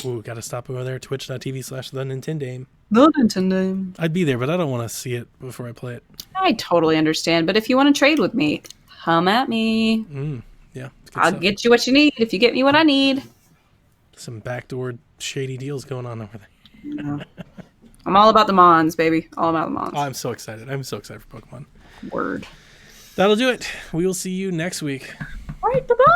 Ooh, got to stop over there, twitch.tv/TheNintendame. The Nintendo. I'd be there, but I don't want to see it before I play it. I totally understand, but if you want to trade with me, come at me. Yeah. I'll get you what you need if you get me what I need. Some backdoor shady deals going on over there. Yeah. I'm all about the Mons, baby. All about the Mons. Oh, I'm so excited. I'm so excited for Pokemon. Word. That'll do it. We will see you next week. All right, bye-bye.